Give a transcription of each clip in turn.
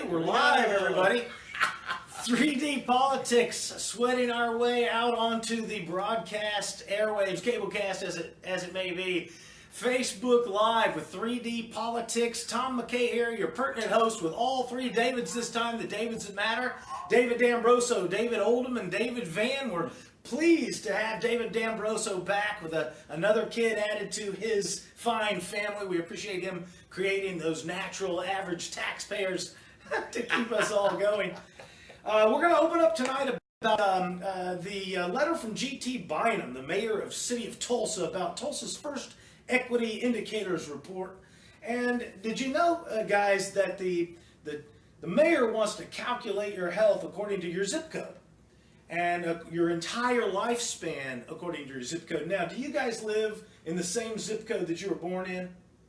We're live, everybody. 3D politics, sweating our way out onto the broadcast airwaves, cablecast as it may be. Facebook Live with 3D politics. Tom McKay here, your pertinent host with all three Davids this time, the Davids that matter. David D'Ambroso, David Oldham, and David Van. We're pleased to have David D'Ambroso back with another kid added to his fine family. We appreciate him creating those natural average taxpayers to keep us all going. We're going to open up tonight about the letter from G.T. Bynum, the mayor of City of Tulsa, about Tulsa's first Equity Indicators report. And did you know, guys, that the mayor wants to calculate your health according to your zip code and your entire lifespan according to your zip code? Now, do you guys live in the same zip code that you were born in?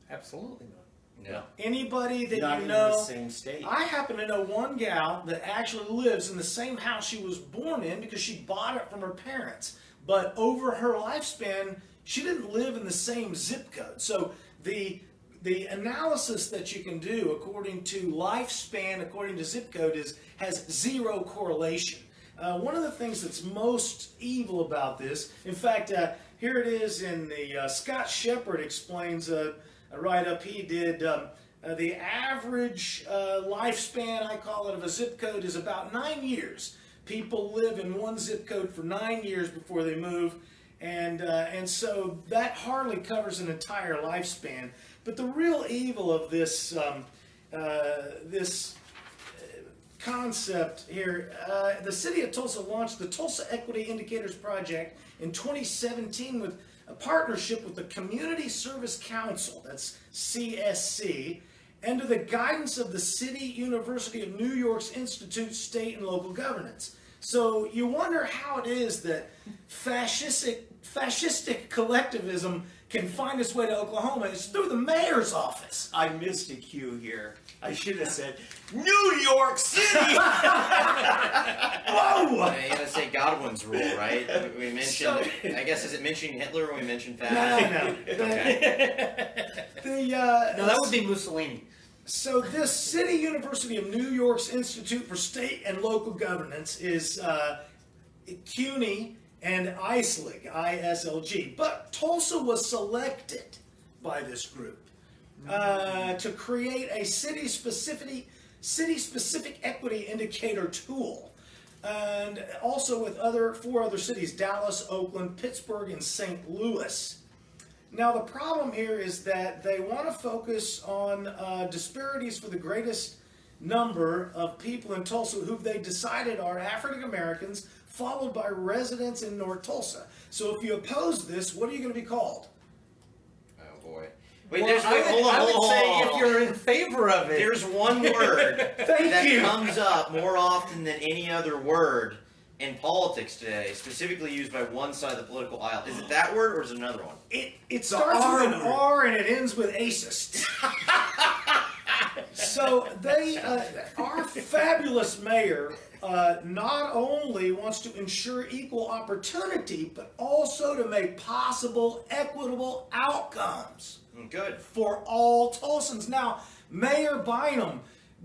Absolutely not. No. Anybody that Not you in know? the same state. I happen to know one gal that actually lives in the same house she was born in because she bought it from her parents. But over her lifespan, she didn't live in the same zip code. So the analysis that you can do according to lifespan, according to zip code, has zero correlation. One of the things that's most evil about this, in fact, here it is in the Scott Shepard explains a write-up he did. The average lifespan, I call it, of a zip code is about 9 years. People live in one zip code for 9 years before they move, and so that hardly covers an entire lifespan. But the real evil of this this concept here, the city of Tulsa launched the Tulsa Equity Indicators Project in 2017 with a partnership with the Community Service Council, that's CSC, under the guidance of the City University of New York's Institute State and Local Governance. So you wonder how it is that fascistic collectivism can find its way to Oklahoma. It's through the mayor's office. I missed a cue here. I should have said, New York City! Whoa! You gotta say Godwin's rule, right? We mentioned, I guess, is it mentioning Hitler when we mentioned fascism? No. Okay. No, that would be Mussolini. So this City University of New York's Institute for State and Local Governance is CUNY and ISLG, ISLG. But Tulsa was selected by this group to create a city-specific equity indicator tool. And also with four other cities, Dallas, Oakland, Pittsburgh, and St. Louis. Now the problem here is that they want to focus on disparities for the greatest number of people in Tulsa who they decided are African Americans, followed by residents in North Tulsa. So if you oppose this, what are you going to be called? Oh boy. Wait, Well, I would say if you're in favor of it. There's one word Thank you. comes up more often than any other word in politics today, specifically used by one side of the political aisle. Is it that word or is it another one? It starts with an R and it ends with acist. So our fabulous mayor not only wants to ensure equal opportunity, but also to make possible equitable outcomes. Good. For all Tulsans. Now, Mayor Bynum,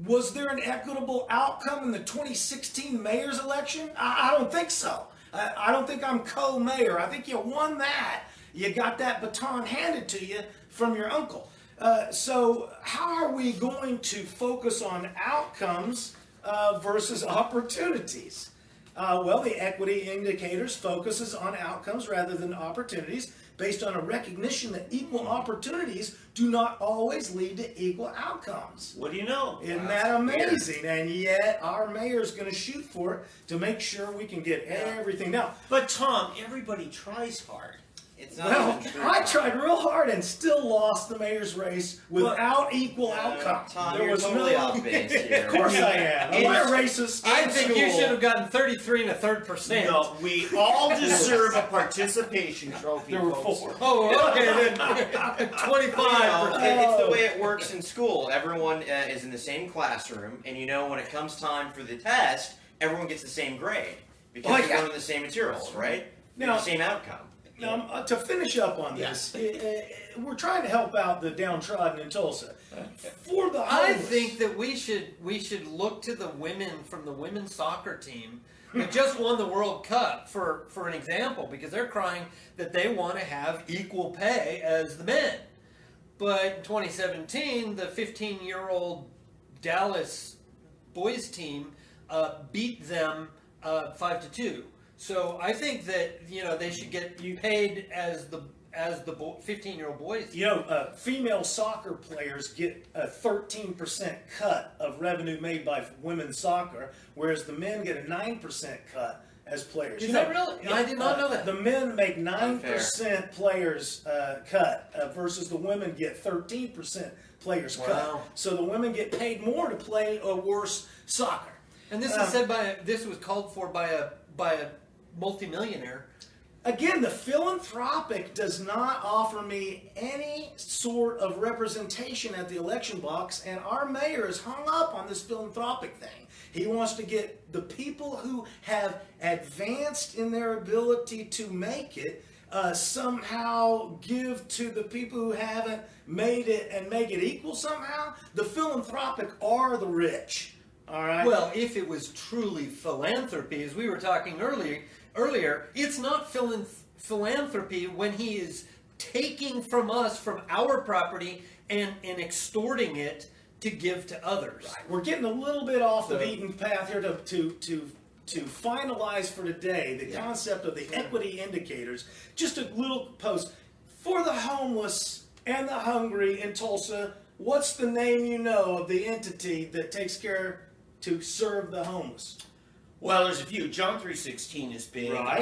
was there an equitable outcome in the 2016 mayor's election? I don't think so. I don't think I'm co-mayor. I think you won that. You got that baton handed to you from your uncle. So how are we going to focus on outcomes versus opportunities? Well, the equity indicators focuses on outcomes rather than opportunities, based on a recognition that equal opportunities do not always lead to equal outcomes. What do you know? Isn't that amazing? And yet our mayor's going to shoot for it to make sure we can get everything down. But Tom, everybody tries hard. It's not Well, even true. I tried real hard and still lost the mayor's race without equal outcome. Tom, There you're was totally no. off base here. Of course I am. Am I a racist? I think you school. should have gotten 33 1/3%. No, we all deserve a participation trophy. There were folks. 4. Oh, okay, then 25%. It's the way it works in school. Everyone is in the same classroom, and you know when it comes time for the test, everyone gets the same grade because they're learning the same materials, right? Now- The same outcome. Now, to finish up on this, we're trying to help out the downtrodden in Tulsa. For the I homeless, think that we should look to the women from the women's soccer team that just won the World Cup for an example, because they're crying that they want to have equal pay as the men. But in 2017, the 15-year-old Dallas boys team beat them 5-2. So I think that they should get paid as the 15-year-old boys. Female soccer players get a 13% cut of revenue made by women's soccer, whereas the men get a 9% cut as players. Is that really? I did not know that. The men make 9% players cut versus the women get 13% players cut. So the women get paid more to play a worse soccer. And this is said this was called for by a multimillionaire. Again, the philanthropic does not offer me any sort of representation at the election box, and our mayor is hung up on this philanthropic thing. He wants to get the people who have advanced in their ability to make it somehow give to the people who haven't made it and make it equal somehow. The philanthropic are the rich. All right. Well, if it was truly philanthropy, as we were talking earlier, it's not philanthropy when he is taking from us, from our property, and extorting it to give to others. Right. We're getting a little bit off the beaten path here to finalize for today the concept of the equity indicators. Just a little post. For the homeless and the hungry in Tulsa, what's the name of the entity that takes care to serve the homeless? Well, there's a few. John 3:16 is big. Right.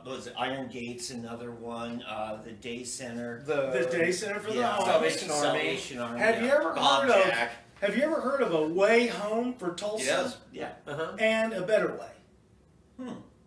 Was it Iron Gate's another one? The Day Center. The Day Center for the homeless. Salvation Army. Have you ever Bob heard Jack. Have you ever heard of a way home for Tulsa? Yes. Yeah. And a better way.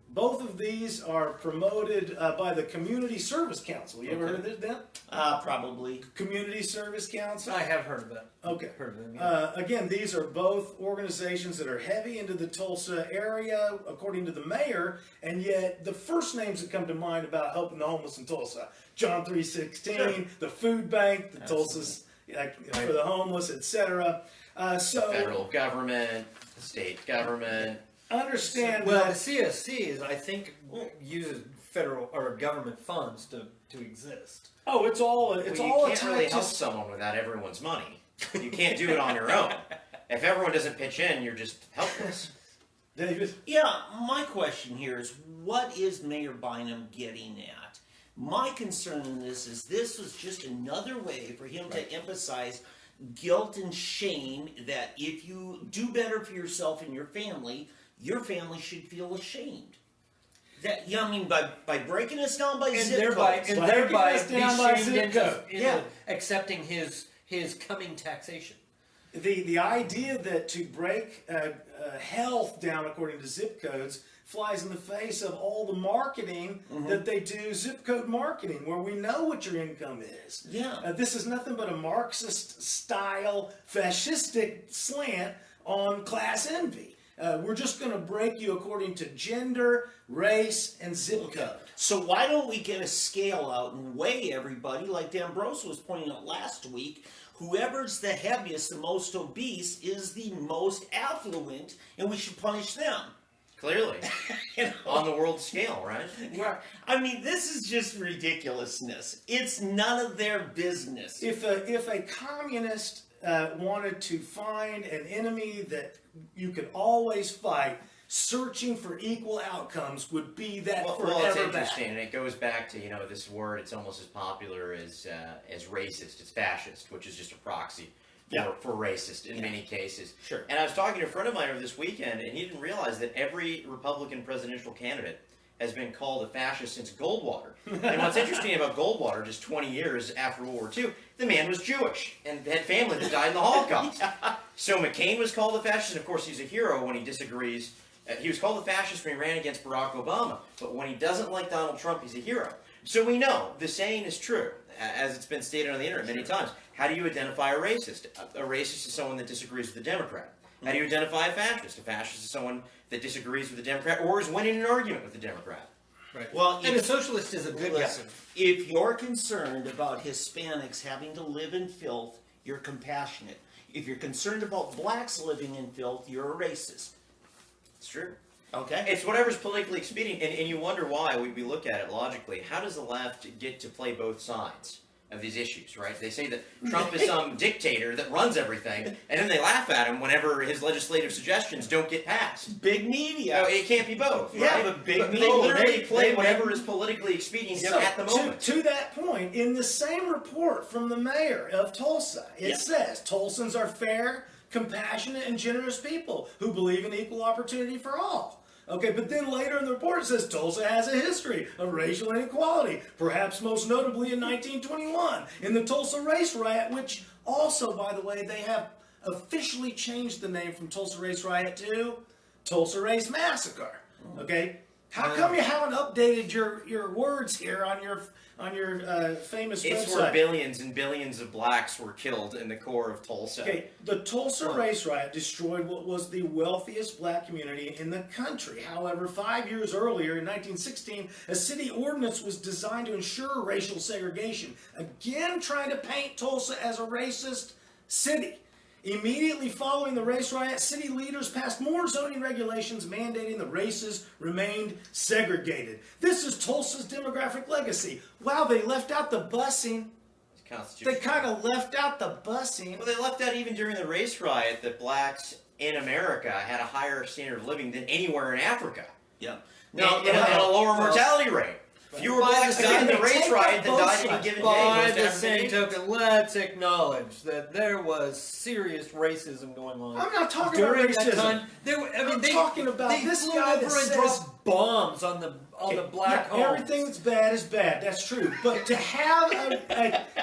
Both of these are promoted by the Community Service Council. You ever heard of them? Probably. Community Service Council? I have heard of that. Okay. Heard of them, yeah. Again, these are both organizations that are heavy into the Tulsa area, according to the mayor, and yet the first names that come to mind about helping the homeless in Tulsa, John 3:16, the food bank, the Tulsa's for the homeless, etc. So Federal government, the state government. Understand Well, that. the CSC is, I think, uses federal or government funds to exist. Oh, it's all You a can't really type help of- someone without everyone's money. You can't do it on your own. If everyone doesn't pitch in, you're just helpless. David. Yeah, my question here is, what is Mayor Bynum getting at? My concern in this was just another way for him to emphasize guilt and shame, that if you do better for yourself and your family should feel ashamed. That by breaking us down by thereby Breaking us down by be shamed Zipcode. into accepting his coming taxation. The idea that to break health down according to zip codes flies in the face of all the marketing that they do, zip code marketing, where we know what your income is. Yeah. This is nothing but a Marxist-style, fascistic slant on class envy. We're just going to break you according to gender, race, and zip code. So why don't we get a scale out and weigh everybody, like D'Ambrose was pointing out last week? Whoever's the heaviest, the most obese, is the most affluent, and we should punish them. Clearly. On the world scale, right? I mean, this is just ridiculousness. It's none of their business. If a communist wanted to find an enemy that you could always fight, searching for equal outcomes would be that forever well, it's bad. interesting, and it goes back to this word. It's almost as popular as racist. It's fascist, which is just a proxy for racist in many cases. Sure. And I was talking to a friend of mine over this weekend, and he didn't realize that every Republican presidential candidate has been called a fascist since Goldwater. And what's interesting about Goldwater, just 20 years after World War II, the man was Jewish and had family that died in the Holocaust. So McCain was called a fascist, and of course he's a hero when he disagrees. He was called a fascist when he ran against Barack Obama, but when he doesn't like Donald Trump, he's a hero. So we know the saying is true, as it's been stated on the internet many times. How do you identify a racist? A racist is someone that disagrees with the Democrat. How do you identify a fascist? A fascist is someone that disagrees with the Democrat or is winning an argument with the Democrat. Right. Well, and a socialist is aggressive. if you're concerned about Hispanics having to live in filth, you're compassionate. If you're concerned about blacks living in filth, you're a racist. It's true. Okay? It's whatever's politically expedient, and you wonder why we look at it logically. How does the left get to play both sides of these issues, right? They say that Trump is some dictator that runs everything, and then they laugh at him whenever his legislative suggestions don't get passed. Big media. No, it can't be both, right? Yeah, but big They media. literally play they- whatever is politically expedient So, at the moment. To that point, in the same report from the mayor of Tulsa, it says Tulsans are fair, compassionate, and generous people who believe in equal opportunity for all. Okay, but then later in the report it says Tulsa has a history of racial inequality, perhaps most notably in 1921 in the Tulsa race riot, which also, by the way, they have officially changed the name from Tulsa race riot to Tulsa race massacre. Okay, how come you haven't updated your words here on your famous It's website? where billions and billions of blacks were killed in the core of Tulsa. Okay, the Tulsa race riot destroyed what was the wealthiest black community in the country. However, 5 years earlier, in 1916, a city ordinance was designed to ensure racial segregation, again trying to paint Tulsa as a racist city. Immediately following the race riot, city leaders passed more zoning regulations mandating the races remained segregated. This is Tulsa's demographic legacy. Wow, they left out the busing. They Constitution. kind of left out the busing. Well, they left out even during the race riot that blacks in America had a higher standard of living than anywhere in Africa. Yeah. And a lower mortality rate. Fewer blacks died in the they race take riot than both died in a sides. given day. By most the African same Americans. token, let's acknowledge that there was serious racism going on. I'm not talking about During that racism. time, I'm talking about they this flew over guy that and says- dropped bombs on the black homes. Everything that's bad is bad. That's true. But to have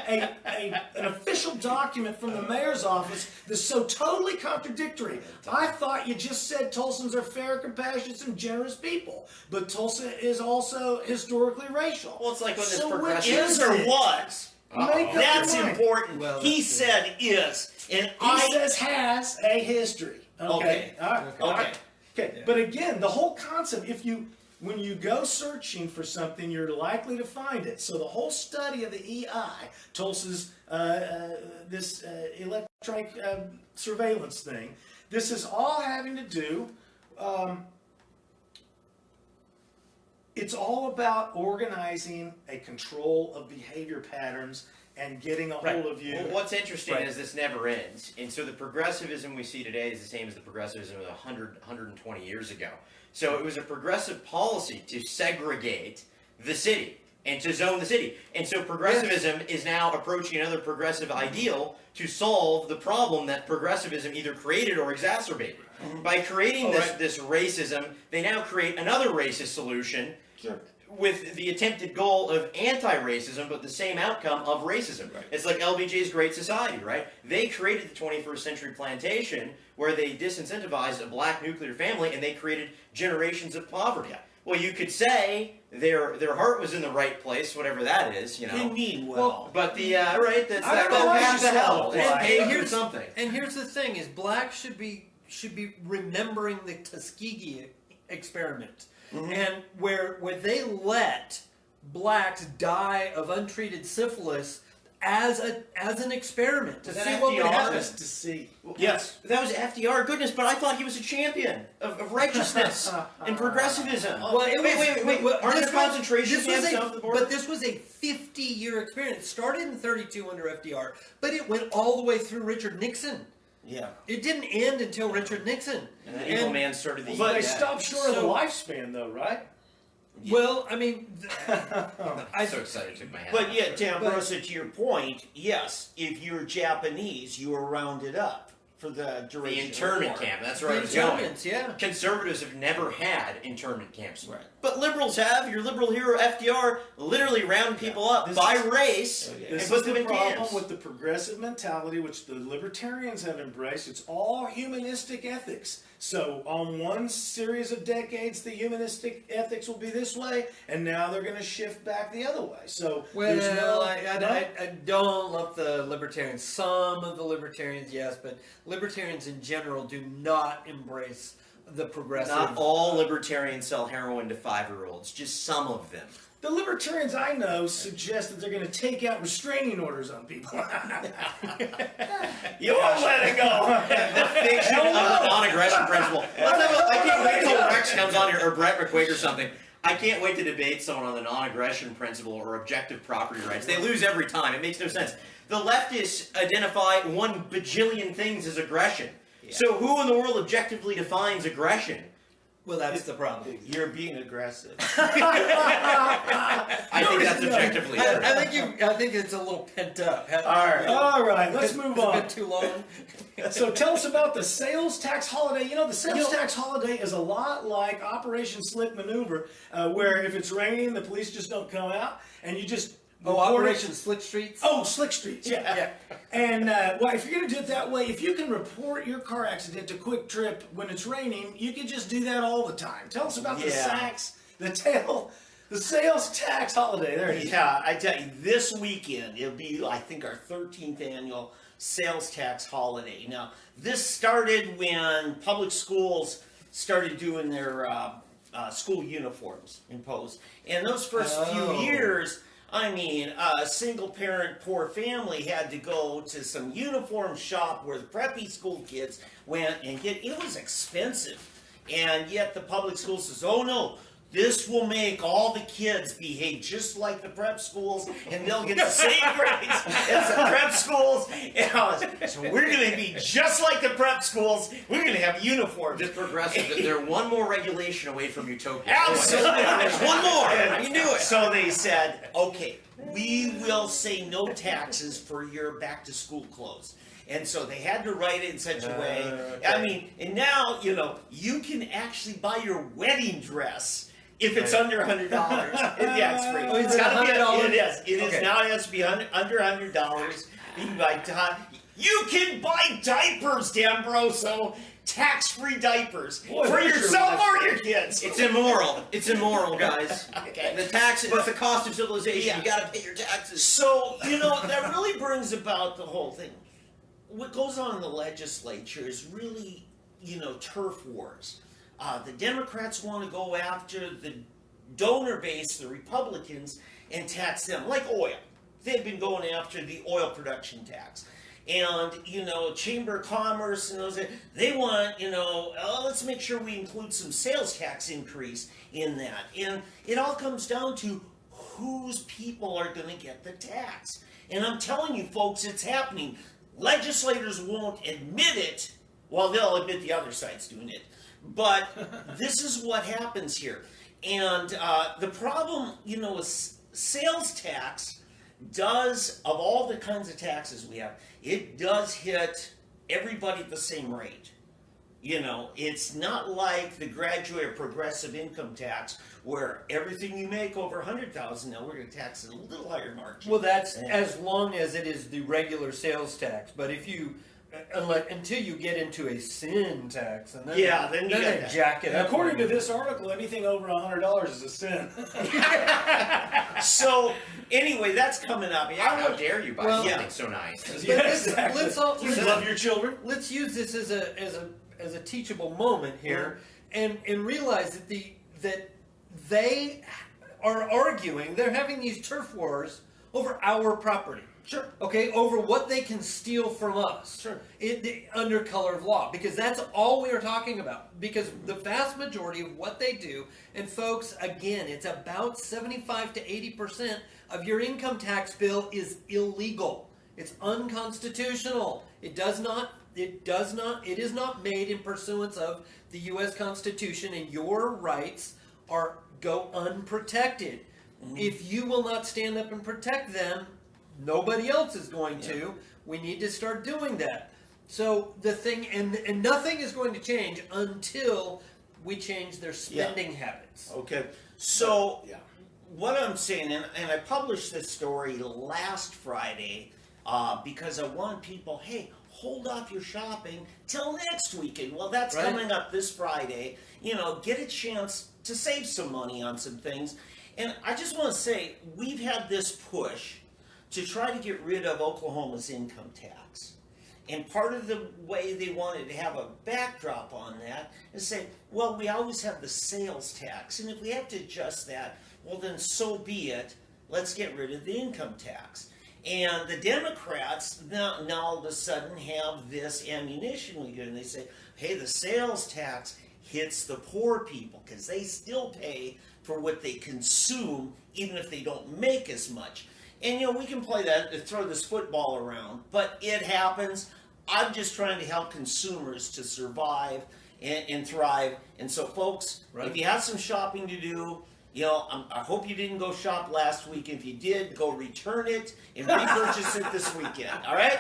an official document from the mayor's office that's so totally contradictory. I thought you just said Tulsans are fair, compassionate, and generous people. But Tulsa is also historically racial. Well, it's like when this So which progressive- Is or it? was. Make up That's your mind. important. Well, He that's said is. And He says has a history. Okay. Okay. All right. Okay. All right. Okay. But again, the whole concept, when you go searching for something, you're likely to find it. So the whole study of the EI, Tulsa's this electronic surveillance thing, this is all having to do. It's all about organizing a control of behavior patterns and getting a hold of you. Well, what's interesting Right. is this never ends. And so the progressivism we see today is the same as the progressivism of 120 years ago. So it was a progressive policy to segregate the city and to zone the city. And so progressivism is now approaching another progressive ideal to solve the problem that progressivism either created or exacerbated. By creating this racism, they now create another racist solution with the attempted goal of anti-racism, but the same outcome of racism. Right. It's like LBJ's Great Society, right? They created the 21st century plantation where they disincentivized a black nuclear family and they created generations of poverty. Yeah. Well, you could say their heart was in the right place, whatever that is, you They know. mean well. But the right, that's I that don't know why path you to hell. said It's that. paved Here's- with something. And here's the thing: is blacks should be remembering the Tuskegee experiment, and where they let blacks die of untreated syphilis as an experiment to Was that see what would FDR? happen. Just to see. Yes. That was FDR, goodness, but I thought he was a champion of righteousness and progressivism. Well, it wait. well, Aren't this there concentration this was camps a- south of the border? But this was a 50-year experience. It started in 32 under FDR, but it went all the way through Richard Nixon. Yeah. It didn't end until Richard Nixon. And the evil man started the But they EPA. stopped short of the So- lifespan, though, right? Well, I mean, I'm so excited I took my hat But off. yet, Ambrosia, to your point, yes, if you're Japanese, you are rounded up for the duration The of internment war. camp, that's the where I was going. internments, yeah. Conservatives have never had internment camps. Right. But liberals have. Your liberal hero FDR literally round people up This by is- race Okay. and This put is them the in problem camps. with the progressive mentality, which the libertarians have embraced. It's all humanistic ethics. So on one series of decades, the humanistic ethics will be this way, and now they're going to shift back the other way. So Well, there's no, I don't love the libertarians. Some of the libertarians, yes, but libertarians in general do not embrace the progressive. Not all libertarians sell heroin to 5-year-olds, just some of them. The libertarians I know suggest that they're going to take out restraining orders on people. You won't let it go. The fiction of the non-aggression principle. I can't wait till Rex comes on here, or Brett McQuaid or something. I can't wait to debate someone on the non-aggression principle or objective property rights. They lose every time. It makes no sense. The leftists identify 1 bajillion things as aggression. Yeah. So who in the world objectively defines aggression? Well, that's the problem. You're being aggressive. I think that's objectively true. I think it's a little pent up. All right, let's move It's on. been too long. So tell us about the sales tax holiday. You know, the sales tax holiday is a lot like Operation Slick Maneuver, where if it's raining, the police just don't come out, and you just report it. Operation Slick Streets. Oh, Slick Streets, yeah. And well, if you're going to do it that way, if you can report your car accident to Quick Trip when it's raining, you can just do that all the time. Tell us about the sales tax holiday. There it is. Yeah, I tell you, this weekend, it'll be, I think, our 13th annual sales tax holiday. Now, this started when public schools started doing their school uniforms imposed. And those first few years, I mean, a single-parent poor family had to go to some uniform shop where the preppy school kids went and it was expensive. And yet the public school says, oh no, this will make all the kids behave just like the prep schools, and they'll get the same grades as the prep schools. So we're going to be just like the prep schools. We're going to have uniforms. Just progressive. They're one more regulation away from utopia. Absolutely. There's one more. You knew it. So they said, okay, we will say no taxes for your back-to-school clothes. And so they had to write it in such a way. I mean, and now, you know, you can actually buy your wedding dress if it's under $100. Yeah, it's free. Oh, is It's it gotta be. $100? It is. It is Okay. now. It has to be under $100. You can buy. You can buy diapers, D'Ambroso. Tax-free diapers Boy, for that's yourself your- or your kids. It's immoral. It's immoral, guys. Okay. The tax, it's the cost of civilization. Yeah. You gotta pay your taxes. So, you know, that really brings about the whole thing. What goes on in the legislature is really, you know, turf wars. The Democrats want to go after the donor base, the Republicans, and tax them, like oil. They've been going after the oil production tax. And, you know, Chamber of Commerce and those, they want, you know, let's make sure we include some sales tax increase in that. And it all comes down to whose people are going to get the tax. And I'm telling you, folks, it's happening. Legislators won't admit it, well, they'll admit the other side's doing it. But this is what happens here. And the problem, you know, is sales tax does, of all the kinds of taxes we have, it does hit everybody at the same rate. You know, it's not like the graduate or progressive income tax where everything you make over $100,000, now we're going to tax it a little higher margin. Well, that's as long as it is the regular sales tax. But if you, until you get into a sin tax, and then then you got they that. jack it up. According to this article, anything over $100 is a sin. So, anyway, that's coming up. How dare you buy Well, something so nice? Yeah, let's exactly. You love your children. let's use this as a teachable moment here, and realize that they are arguing. They're having these turf wars over our property. Sure. Okay, over what they can steal from us. Sure. Under color of law, because that's all we are talking about. Because the vast majority of what they do, and folks, again, it's about 75 to 80% of your income tax bill is illegal. It's unconstitutional. It is not made in pursuance of the U.S. Constitution, and your rights go unprotected. If you will not stand up and protect them, nobody else is going to. We need to start doing that. So the thing, and nothing is going to change until we change their spending habits. Okay. So, what I'm saying, and I published this story last Friday because I want people, hey, hold off your shopping till next weekend. Well, that's coming up this Friday. You know, get a chance to save some money on some things. And I just want to say, we've had this push to try to get rid of Oklahoma's income tax. And part of the way they wanted to have a backdrop on that is say, well, we always have the sales tax, and if we have to adjust that, well, then so be it. Let's get rid of the income tax. And the Democrats now all of a sudden have this ammunition we get, and they say, hey, the sales tax hits the poor people because they still pay for what they consume, even if they don't make as much. And, you know, we can play that, throw this football around, but it happens. I'm just trying to help consumers to survive and thrive. And so, folks, if you have some shopping to do, you know, I hope you didn't go shop last week. If you did, go return it and repurchase it this weekend. All right?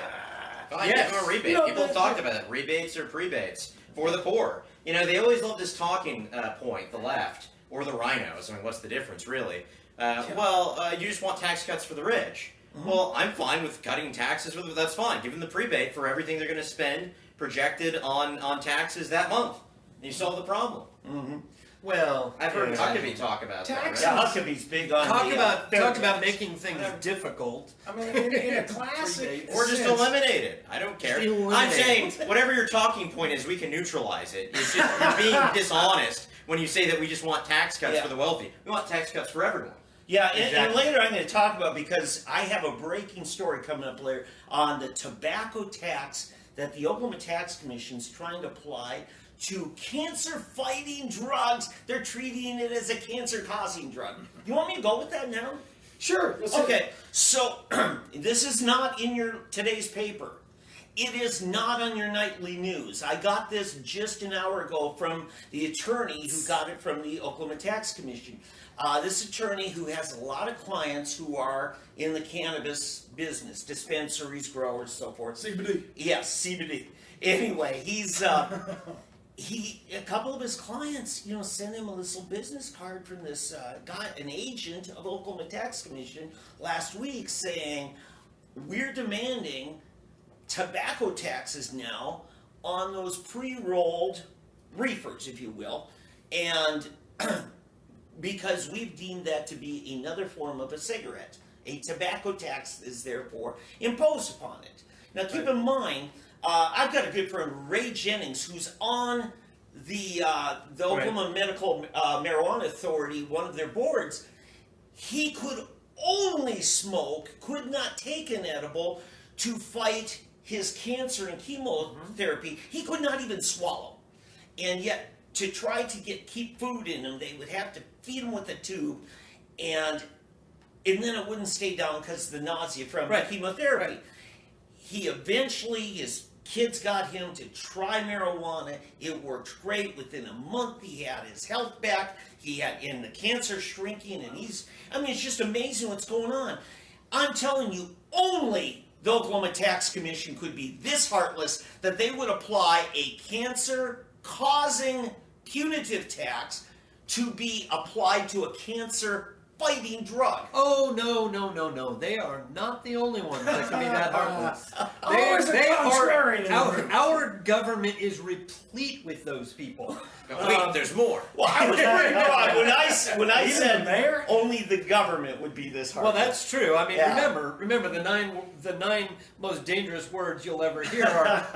Fine, give them a rebate. You know, People talked about it. Rebates or prebates for the poor. You know, they always love this talking point, the left, or the rhinos. I mean, what's the difference, really? You just want tax cuts for the rich. Mm-hmm. Well, I'm fine with cutting taxes. That's fine. Give them the prebate for everything they're going to spend projected on taxes that month. And you solve the problem. Mm-hmm. Well, I've heard Huckabee talk about Taxes. that. Yeah, Huckabee's big on talk about making things difficult. I mean, in a classic Or just sense, eliminate it. I don't care. Just eliminate I'm it. saying whatever your talking point is, we can neutralize it. It's just you're being dishonest when you say that we just want tax cuts for the wealthy. We want tax cuts for everyone. Yeah, and Exactly. later I'm going to talk about, because I have a breaking story coming up later on the tobacco tax that the Oklahoma Tax Commission is trying to apply to cancer-fighting drugs. They're treating it as a cancer-causing drug. You want me to go with that now? Sure. Okay, so this is not in your today's paper. It is not on your nightly news. I got this just an hour ago from the attorney who got it from the Oklahoma Tax Commission. This attorney who has a lot of clients who are in the cannabis business, dispensaries, growers, so forth. CBD. Yes, CBD. Anyway, he's a couple of his clients, you know, sent him a little business card from this guy, an agent of Oklahoma Tax Commission, last week saying, we're demanding tobacco taxes now on those pre-rolled reefers, if you will, and because we've deemed that to be another form of a cigarette. A tobacco tax is therefore imposed upon it. Now keep in mind, I've got a good friend, Ray Jennings, who's on the Oklahoma Medical Marijuana Authority, one of their boards. He could only smoke, could not take an edible to fight his cancer and chemotherapy. He could not even swallow. And yet, to try to keep food in him, they would have to feed him with a tube, and then it wouldn't stay down because of the nausea from the chemotherapy. He eventually, his kids got him to try marijuana. It worked great. Within a month, he had his health back. And the cancer shrinking, and it's just amazing what's going on. I'm telling you, only the Oklahoma Tax Commission could be this heartless that they would apply a cancer-causing punitive tax to be applied to a cancer-fighting drug. Oh, no. They are not the only ones that can be that heartless. Always a contrarian in the room. Our government is replete with those people. But wait, there's more. Well, I was pretty wrong when I Even said the mayor? only the government would be this Well, heartless. that's true. I mean, Yeah. remember the nine most dangerous words you'll ever hear are,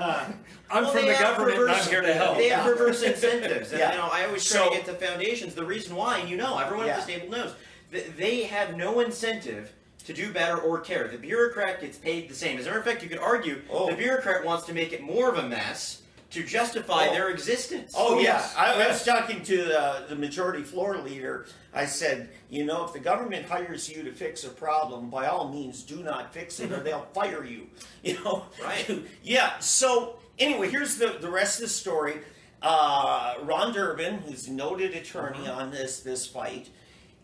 "I'm Well, from they the have government and I'm perverse- here to help." They have perverse incentives. And, Yeah. you know, I always try to get to foundations. The reason why, and everyone at this table knows, they have no incentive to do better or care. The bureaucrat gets paid the same. As a matter of fact, you could argue the bureaucrat wants to make it more of a mess to justify their existence. Oh, yeah. yes. I was talking to the majority floor leader. I said, if the government hires you to fix a problem, by all means, do not fix it or they'll fire you. Right. Yeah. So, anyway, here's the rest of the story. Ron Durbin, who's a noted attorney on this fight,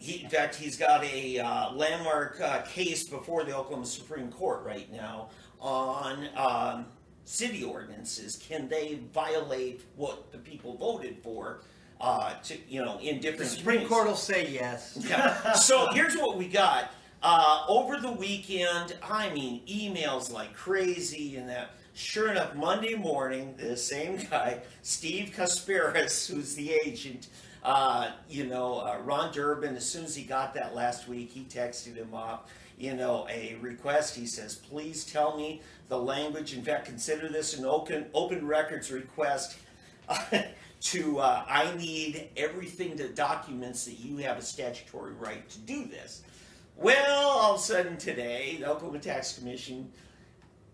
in fact, he's got a landmark case before the Oklahoma Supreme Court right now on city ordinances. Can they violate what the people voted for? In different The Supreme communities? Court will say yes. Yeah. So here's what we got. Over the weekend, emails like crazy and that. Sure enough, Monday morning, the same guy, Steve Kasparis, who's the agent, Ron Durbin, as soon as he got that last week, he texted him off. a request. He says, please tell me the language. In fact, consider this an open records request. I need everything that documents that you have a statutory right to do this. Well, all of a sudden today, the Oklahoma Tax Commission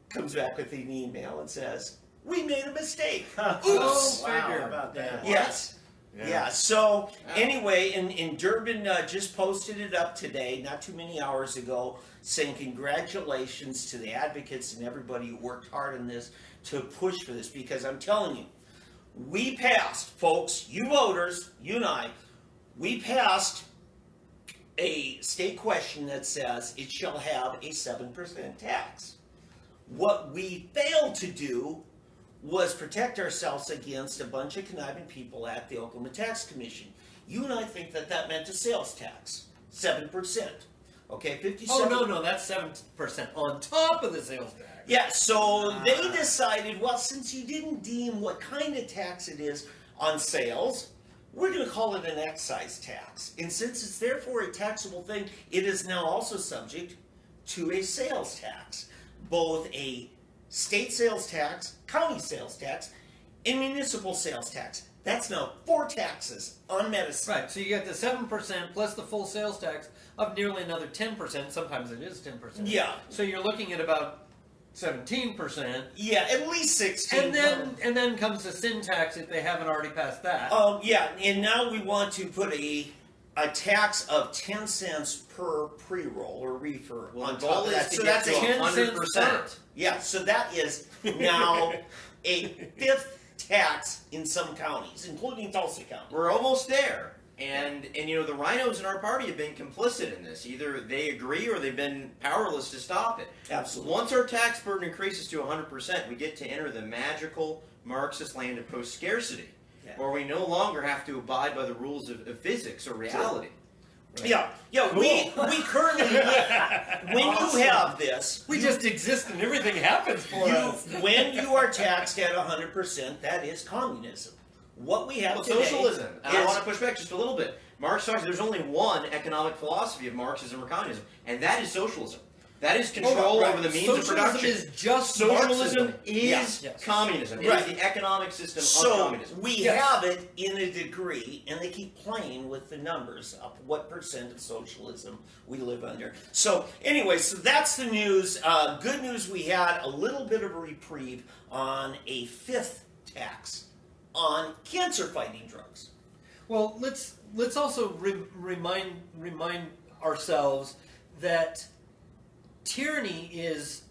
comes back with an email and says, we made a mistake. Oops. Wow, how about that? Yes. Yeah. So anyway, in Durban just posted it up today, not too many hours ago, saying congratulations to the advocates and everybody who worked hard on this to push for this, because I'm telling you, we passed, folks, you voters, you and I, we passed a state question that says it shall have a 7% tax. What we failed to do was protect ourselves against a bunch of conniving people at the Oklahoma Tax Commission. You and I think that that meant a sales tax, 7%. Okay, 57. Oh, no, that's 7% on top of the sales tax. Yeah, so they decided, well, since you didn't deem what kind of tax it is on sales, we're going to call it an excise tax. And since it's therefore a taxable thing, it is now also subject to a sales tax. Both a state sales tax, county sales tax, and municipal sales tax. That's now 4 taxes on medicine. Right, so you get the 7% plus the full sales tax of nearly another 10%. Sometimes it is 10%. Yeah. So you're looking at about 17%. Yeah, at least 16. And then comes the sin tax if they haven't already passed that. Yeah, and now we want to put a tax of 10 cents per pre-roll or reefer on top of that. So that's a 10%. Yeah, so that is now a 5th tax in some counties, including Tulsa County. We're almost there. And the rhinos in our party have been complicit in this. Either they agree or they've been powerless to stop it. Absolutely. Once our tax burden increases to 100%, we get to enter the magical Marxist land of post-scarcity, where we no longer have to abide by the rules of physics or reality. Right. Yeah, cool. we currently, when you have this, We just exist and everything happens for us. when you are taxed at 100%, that is communism. What we have today socialism. And I is- want to push back just a little bit. Marx talks, there's only one economic philosophy of Marxism or communism, and that is socialism. That is control over the means of production. Socialism is just Socialism Marxism. is Yes. communism. It is the economic system of So communism. we have it in a degree, and they keep playing with the numbers of what percent of socialism we live under. So anyway, so that's the news. Good news, we had a little bit of a reprieve on a 5th tax on cancer-fighting drugs. Well, let's also remind ourselves that tyranny is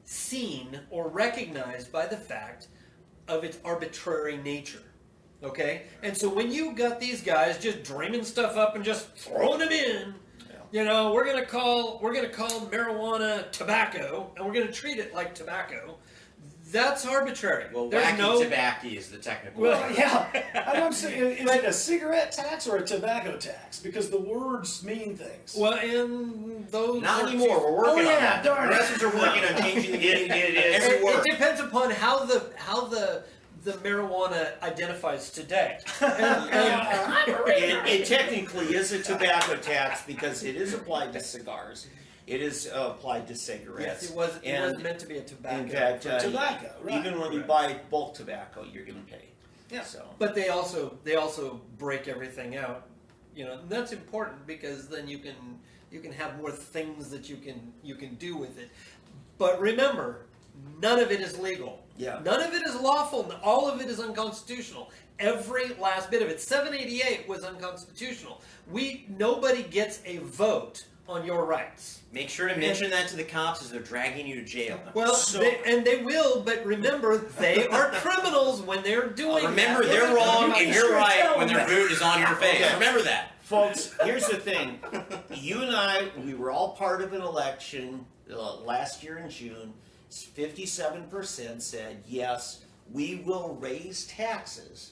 seen or recognized by the fact of its arbitrary nature. Okay? And so when you got these guys just dreaming stuff up and just throwing them in, we're gonna call marijuana tobacco and we're gonna treat it like tobacco. That's arbitrary. Well, There's wacky tobacco is the technical Well, word. yeah. I'm saying, is it a cigarette tax or a tobacco tax? Because the words mean things. Well, and those Not are anymore. We're working on that. darn it. Progressives are working on changing the meaning. Every It word. depends upon how the marijuana identifies today. It technically is a tobacco tax because it is applied to cigars. It is applied to cigarettes. Yes, it was meant to be a tobacco. In fact, Tobacco, right. even when you buy bulk tobacco, you're going to pay. Yeah. So. But they also break everything out, and that's important because then you can have more things that you can do with it. But remember, none of it is legal. Yeah. None of it is lawful. All of it is unconstitutional. Every last bit of it. 788 was unconstitutional. Nobody gets a vote on your rights. Make sure to mention that to the cops as they're dragging you to jail. Well, they will, but remember, they are criminals when they're doing Remember, that. they're wrong and you're right when their boot is on your face. Okay. Remember that. Folks, here's the thing. You and I, we were all part of an election last year in June. 57% said, yes, we will raise taxes.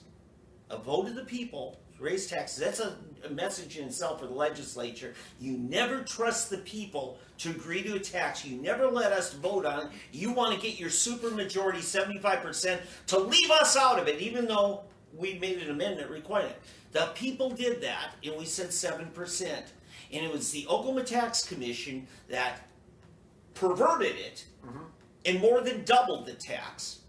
A vote of the people, raise taxes. That's a message in itself for the legislature. You never trust the people to agree to a tax. You never let us vote on it. You want to get your supermajority, 75%, to leave us out of it, even though we made an amendment requiring it. The people did that, and we said 7%. and it was the Oklahoma Tax Commission that perverted it and more than doubled the tax.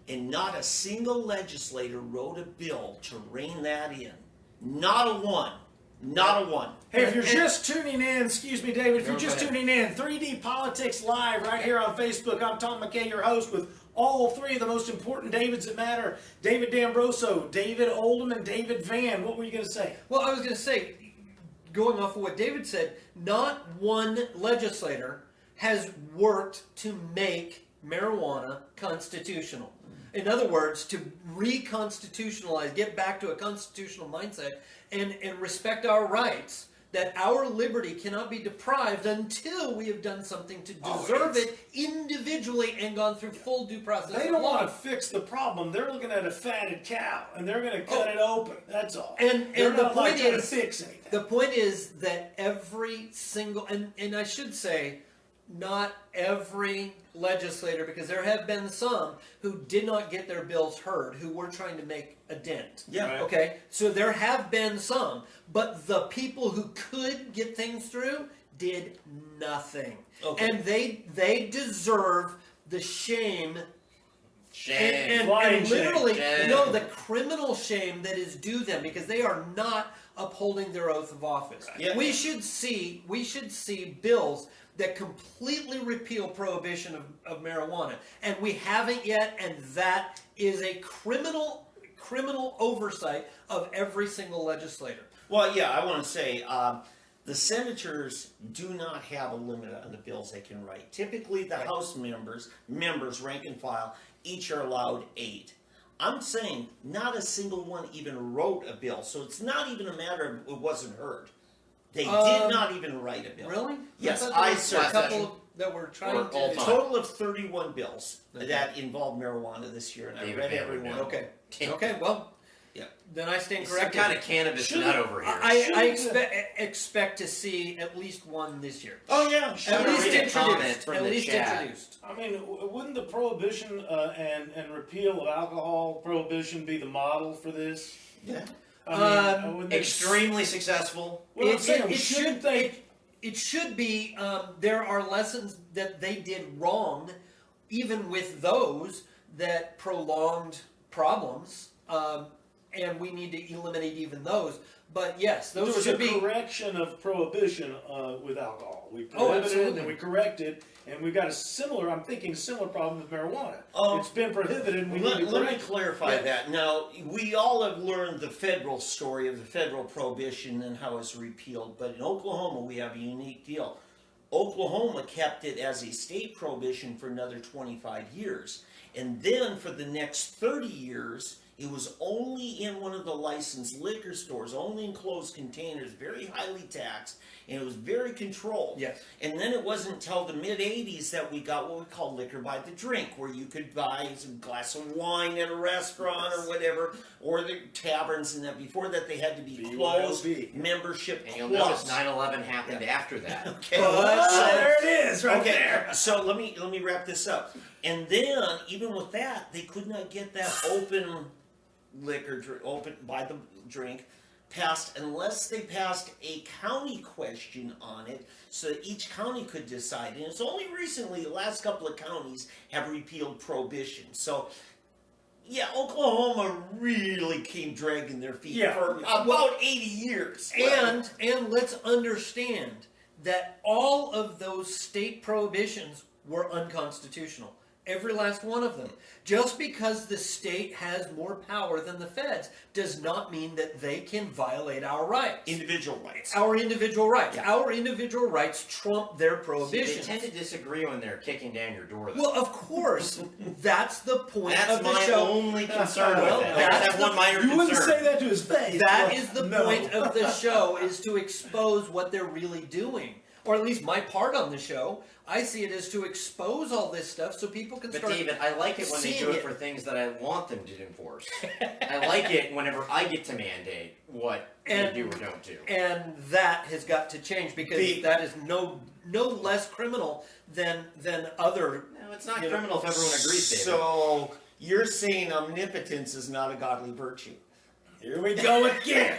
And not a single legislator wrote a bill to rein that in. Not a one. Not a one. Hey, if you're just tuning in, excuse me, David, if you're just tuning in, 3D Politics Live right here on Facebook. I'm Tom McKay, your host, with all three of the most important Davids that matter. David D'Ambroso, David Oldham, and David Vann. What were you going to say? Well, I was going to say, going off of what David said, not one legislator has worked to make marijuana constitutional. In other words, to reconstitutionalize, get back to a constitutional mindset and respect our rights, that our liberty cannot be deprived until we have done something to deserve it individually and gone through full due process. They don't want to fix the problem. They're looking at a fatted cow, and they're going to cut it open. That's all. And they're the not point trying to is, fix anything. the point is that every single, and I should say, not every legislator, because there have been some who did not get their bills heard, who were trying to make a dent. Yeah. Right. Okay? So there have been some, but the people who could get things through did nothing. Okay. And they deserve the shame Shame. and literally, Shame. no, the criminal shame that is due them, because they are not upholding their oath of office. Yeah. We should see bills that completely repeal prohibition of marijuana, and we haven't yet, and that is a criminal oversight of every single legislator. Well, yeah, I want to say the senators do not have a limit on the bills they can write. Typically, the House members, rank and file, each are allowed 8. I'm saying not a single one even wrote a bill, so it's not even a matter of it wasn't heard. They did not even write a bill. Really? Yes, I I thought there saw were a a couple that were trying Or all to. time. total of 31 bills Okay. that involved marijuana this year, and David I read Van every would one. know. Okay. Okay. Well, Yeah. then I stand He's some corrected. kind of cannabis Shouldn't- nut over here. I expect to see at least one this year. Oh yeah, At Should least read a comment introduced. from At the least chat. introduced. I mean, wouldn't the prohibition and repeal of alcohol prohibition be the model for this? yeah. I mean, wouldn't it- Extremely successful. Well, I'm It- saying, it shouldn't should- they? It should be. There are lessons that they did wrong, even with those that prolonged problems, and we need to eliminate even those. But yes, There those was should a be. correction of prohibition with alcohol. We prohibited it absolutely. and we corrected, and we've got a similar, I'm thinking, similar problem with marijuana. It's been prohibited and we need to Let me correct. clarify Yeah. that. Now, we all have learned the federal story of the federal prohibition and how it's repealed, but in Oklahoma we have a unique deal. Oklahoma kept it as a state prohibition for another 25 years. And then for the next 30 years, it was only in one of the licensed liquor stores, only in closed containers, very highly taxed, and it was very controlled. Yes. And then it wasn't until the mid-'80s that we got what we call liquor by the drink, where you could buy some glass of wine at a restaurant or whatever, or the taverns and that. Before that, they had to be closed BYOB. membership And you'll clubs. notice 9/11 happened after that. Okay. There it is, right Okay, there. so let me wrap this up. And then, even with that, they could not get that open liquor, open by the drink, passed unless they passed a county question on it, so that each county could decide. And it's only recently, the last couple of counties have repealed prohibition. So, yeah, Oklahoma really came dragging their feet Yeah. for about 80 years. And let's understand that all of those state prohibitions were unconstitutional. Every last one of them. Just because the state has more power than the feds does not mean that they can violate our rights. Individual rights. Our individual rights. Yeah. Our individual rights trump their They prohibitions. tend to disagree when they're kicking down your door, though. Well, of course, that's the point That's of the my show. only concern Well, with it. I that's just have one minor You wouldn't concern. say that to his face. That Well, is the no. point of the show, is to expose what they're really doing. Or at least my part on the show. I see it as to expose all this stuff so people can But start. David, I like it when they seeing do it it. for things that I want them to enforce. I like it whenever I get to mandate what And- they do or don't do. And that has got to change, because that is no less criminal than other. No, it's not You know, criminal if everyone agrees, David. So, you're saying omnipotence is not a godly virtue? Here we go again.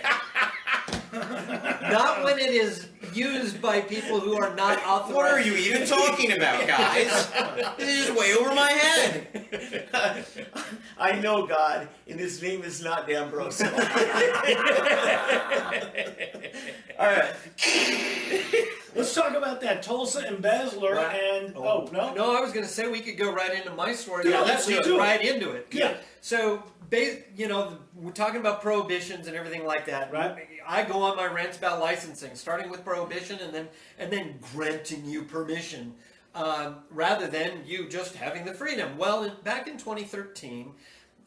Not when it is used by people who are not authorized. What are you even talking about, guys? This is way over my head. I know God, and his name is not D'Ambrosio. All right. Let's talk about that Tulsa embezzler and no. No, I was going to say we could go right into my story. Yeah, Let's do do it. right into it. Yeah. So, we're talking about prohibitions and everything like that. Right. I go on my rants about licensing, starting with prohibition and then granting you permission, rather than you just having the freedom. Well, back in 2013,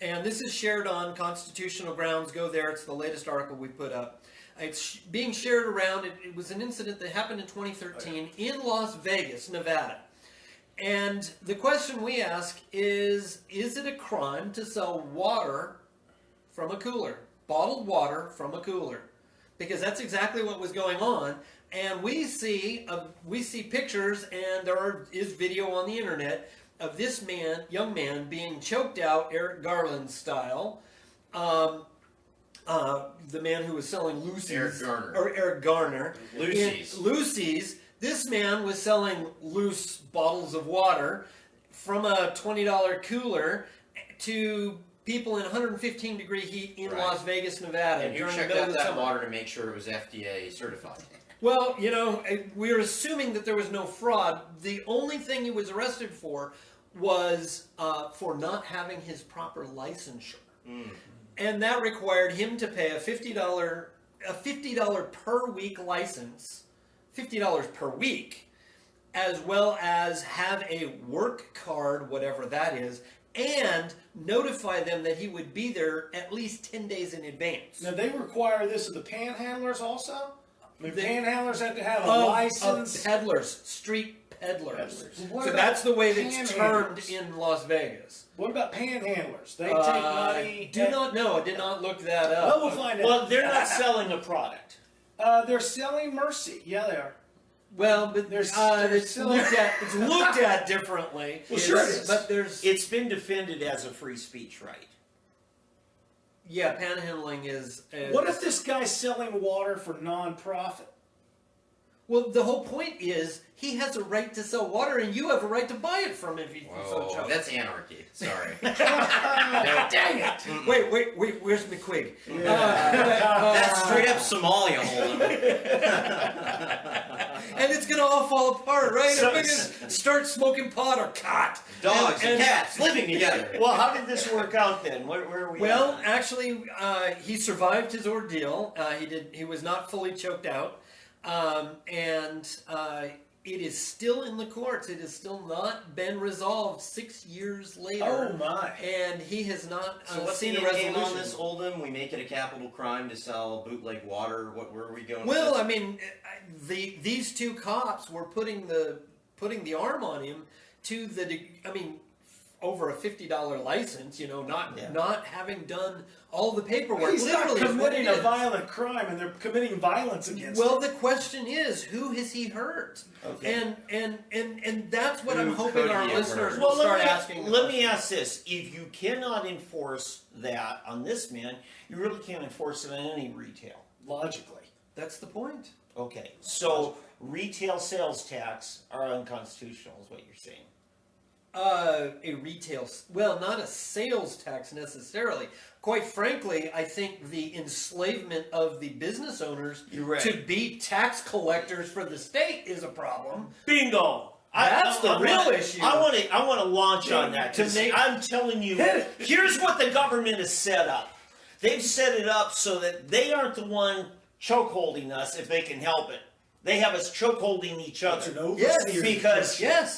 and this is shared on Constitutional Grounds. Go there. It's the latest article we put up. It's being shared around. It was an incident that happened in 2013 in Las Vegas, Nevada. And the question we ask is it a crime to sell water from a cooler? Bottled water from a cooler? Because that's exactly what was going on. And we see pictures, and there is video on the internet of this young man, being choked out, Eric Garland style. The man who was selling Lucy's. Eric Garner. Lucy's. This man was selling loose bottles of water from a $20 cooler to people in 115-degree heat in Las Vegas, Nevada. And you checked out that water to make sure it was FDA certified. Well, we're assuming that there was no fraud. The only thing he was arrested for was for not having his proper licensure. And that required him to pay a $50 per week license, $50 per week, as well as have a work card, whatever that is, and notify them that he would be there at least 10 days in advance. Now, they require this of the panhandlers also? I mean, panhandlers have to have a license? Of peddlers, street peddlers. What So about that's the way that's termed panhandlers? in Las Vegas. What about panhandlers? They take money. Do not know. I did not look that up. Well, we'll find out. Well, they're not selling a product. They're selling mercy. Yeah, they are. Well, but it's still- looked at differently. Well, sure it is. But there's It's been defended as a free speech right. panhandling is. What if this guy's selling water for non-profit? Well, the whole point is he has a right to sell water, and you have a right to buy it from him if you so Whoa, chose. that's anarchy. Sorry. Dang it! Wait. Where's McQuigg? That's straight up Somalia hold'em. And it's gonna all fall apart, right? So- If we just start smoking pot or cot. Dogs and cats living together. Well, how did this work out then? Where are we Well, at? actually, he survived his ordeal. He was not fully choked out, and it is still in the courts. It has still not been resolved 6 years later. Oh, my. And he has not So what's seen the a end game resolution. on this, Oldham? We make it a capital crime to sell bootleg water. Where are we going? Well, with I mean, these two cops were putting the arm on him to over a $50 license. Not having done all the paperwork. He's not Literally is what committing it a is. violent crime, and they're committing violence against him. Well, the question is, who has he hurt? Okay. And that's what I'm Who hoping could our he have listeners hurt? will start asking. Let me ask this. If you cannot enforce that on this man, you really can't enforce it on any retail. Logically. That's the point. Okay, so retail sales tax are unconstitutional is what you're saying. Not a sales tax necessarily. Quite frankly, I think the enslavement of the business owners You're right. to be tax collectors for the state is a problem. Bingo! That's the real issue. I want to launch on that. To 'cause make- I'm telling you, here's what the government has set up. They've set it up so that they aren't the one chokeholding us if they can help it. They have us chokeholding each other.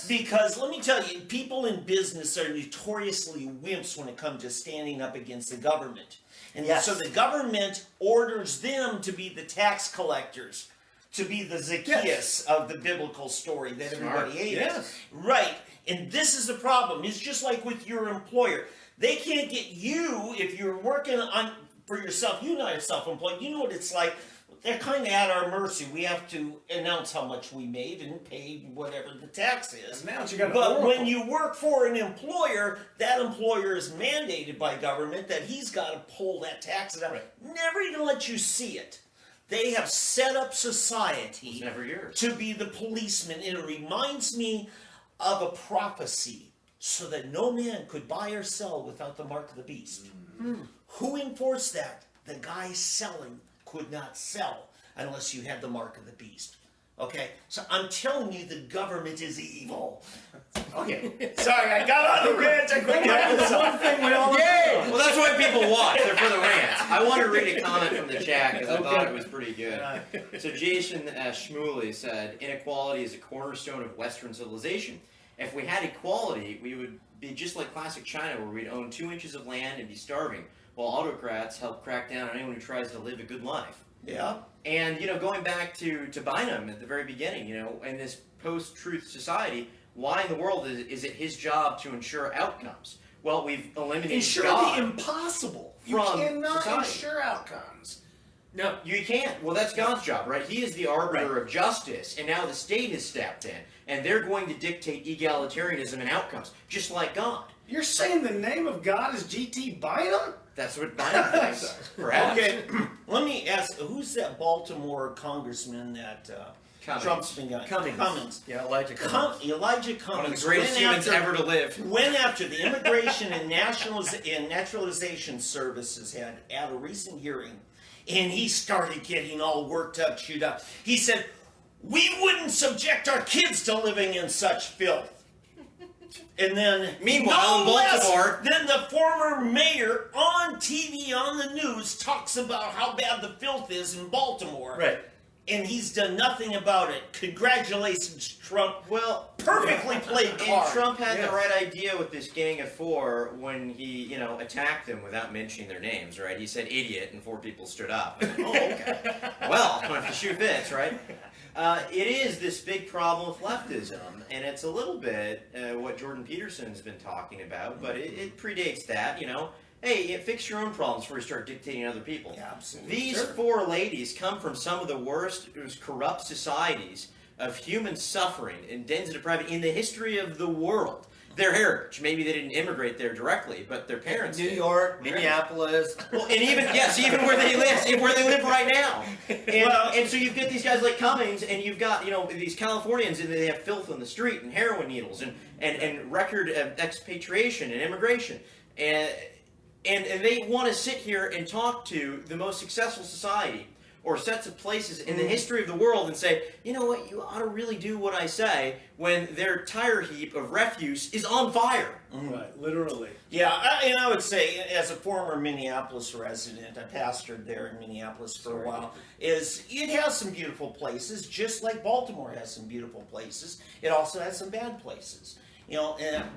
Because let me tell you, people in business are notoriously wimps when it comes to standing up against the government. And so the government orders them to be the tax collectors, to be the Zacchaeus of the biblical story that everybody hates. Yes. Right. And this is the problem. It's just like with your employer. They can't get you if you're working for yourself. You're not self-employed. You know what it's like. They're kind of at our mercy. We have to announce how much we made and pay whatever the tax is. Now you got But when you work for an employer, that employer is mandated by government that he's got to pull that tax out. Never even let you see it. They have set up society It's never yours. to be the policeman. And it reminds me of a prophecy, so that no man could buy or sell without the mark of the beast. Who enforced that? The guy selling could not sell unless you had the mark of the beast. Okay, so I'm telling you, the government is evil. Okay, sorry, I got on the rant. I couldn't help myself. One thing we all Yay! Well, that's why people watch. They're for the rants. I want to read a comment from the chat because I thought it was pretty good. So Jason Shmuley said, inequality is a cornerstone of Western civilization. If we had equality, we would be just like classic China, where we'd own 2 inches of land and be starving, while autocrats help crack down on anyone who tries to live a good life. Yeah. And, going back to Bynum at the very beginning, in this post-truth society, why in the world is it his job to ensure outcomes? Well, we've eliminated ensure God the impossible. You from cannot society. ensure outcomes. No, you can't. Well, that's God's job, right? He is the arbiter of justice, and now the state has stepped in, and they're going to dictate egalitarianism and outcomes, just like God. You're saying the name of God is G.T. Bynum? That's what Biden thinks. Perhaps. Okay, let me ask, who's that Baltimore congressman that Cummings. Trump's been got? Cummings. Yeah, Elijah Cummings. Elijah Cummings. One of the greatest humans ever to live. Went after the Immigration and Naturalization Services had at a recent hearing, and he started getting all worked up, chewed up. He said, "We wouldn't subject our kids to living in such filth." And then, Meanwhile, in Baltimore, then the former mayor on TV on the news talks about how bad the filth is in Baltimore. Right. And he's done nothing about it. Congratulations, Trump. well, Perfectly played card. and Trump had Yes. the right idea with this Gang of Four when he, attacked them without mentioning their names, right? He said idiot, and 4 people stood up. Oh, okay. Well, if the shoe fits, right? It is this big problem with leftism, and it's a little bit what Jordan Peterson's been talking about, but it predates that, Hey, fix your own problems before you start dictating other people. Yeah, absolutely. These 4 ladies come from some of the worst, corrupt societies of human suffering and dens of depravity in the history of the world. Their heritage, maybe they didn't immigrate there directly, but their parents New did. York, Minneapolis. Well, and even where they live right now. And so you've got these guys like Cummings, and you've got these Californians, and they have filth on the street and heroin needles and record expatriation and immigration, and they want to sit here and talk to the most successful society or sets of places in the history of the world and say, you know what, you ought to really do what I say when their tire heap of refuse is on fire. Right, literally. Yeah, and I would say, as a former Minneapolis resident, I pastored there in Minneapolis for a while, it has some beautiful places, just like Baltimore has some beautiful places. It also has some bad places.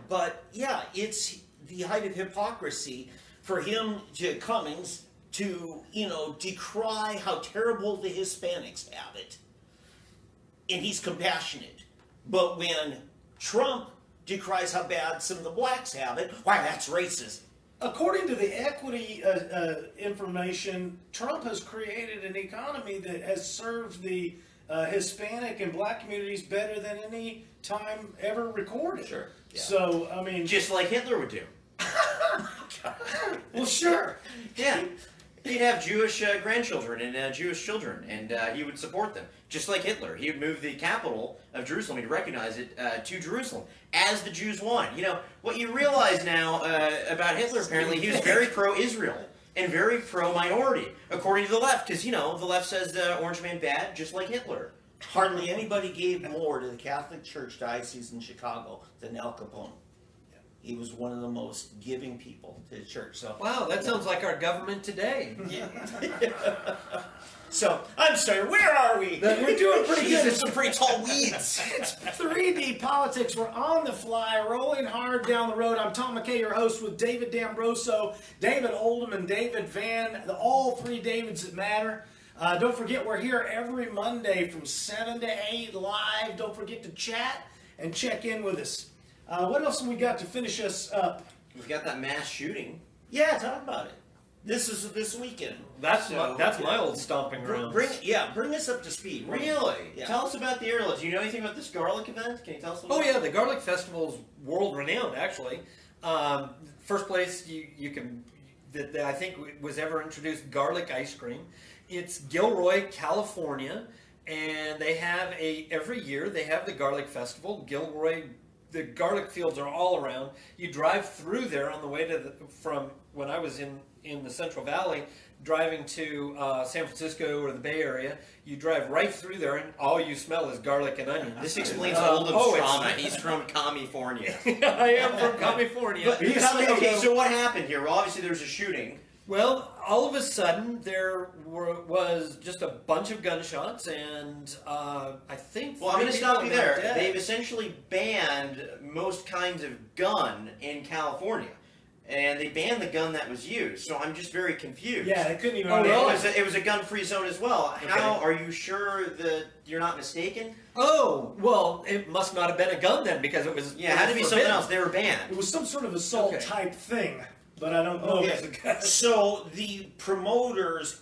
But yeah, it's the height of hypocrisy for him Cummings to, decry how terrible the Hispanics have it. And he's compassionate. But when Trump decries how bad some of the blacks have it, why, that's racism. According to the equity information, Trump has created an economy that has served the Hispanic and black communities better than any time ever recorded. Sure. Yeah. So, I mean... Just like Hitler would do. Well, sure. Yeah. He'd have Jewish grandchildren and Jewish children, and he would support them. Just like Hitler. He would move the capital of Jerusalem, he'd recognize it, to Jerusalem, as the Jews want. What you realize now about Hitler, apparently, he was very pro-Israel and very pro-minority, according to the left, because, the left says the Orange Man bad, just like Hitler. Hardly anybody gave more to the Catholic Church diocese in Chicago than Al Capone. He was one of the most giving people to the church. So Wow, that sounds like our government today. yeah. So I'm sorry. Where are we? We're doing pretty good. There's some pretty tall weeds. It's 3D Politics. We're on the fly, rolling hard down the road. I'm Tom McKay, your host, with David D'Ambroso, David Oldham, and David Van, all 3 Davids that matter. Don't forget, we're here every Monday from 7 to 8 live. Don't forget to chat and check in with us. What else have we got to finish us up? We've got that mass shooting. Yeah, talk about it. This is this weekend. That's my old stomping ground. Bring us up to speed. Really? Yeah. Tell us about the airlifts. Do you know anything about this garlic event? Can you tell us a little Oh bit? yeah, the Garlic Festival is world renowned. Actually, first place you can that I think was ever introduced, garlic ice cream. It's Gilroy, California, and they have every year they have the garlic festival. Gilroy, the garlic fields are all around. You drive through there on the way from when I was in the Central Valley, driving to San Francisco or the Bay Area. You drive right through there, and all you smell is garlic and onions. This explains Oldham's trauma. He's from California. I am from California. But okay, so what happened here? Well, obviously there was a shooting. Well, all of a sudden there was just a bunch of gunshots, and I think. Well, I'm going to stop you there. Dead. They've essentially banned most kinds of gun in California. And they banned the gun that was used, so I'm just very confused. Yeah, they couldn't even. It was a gun-free zone as well. How are you sure that you're not mistaken? Oh, well, it must not have been a gun then, because it was. Yeah, it had to be something else. They were banned. It was some sort of assault type thing, but I don't know. Okay. So the promoters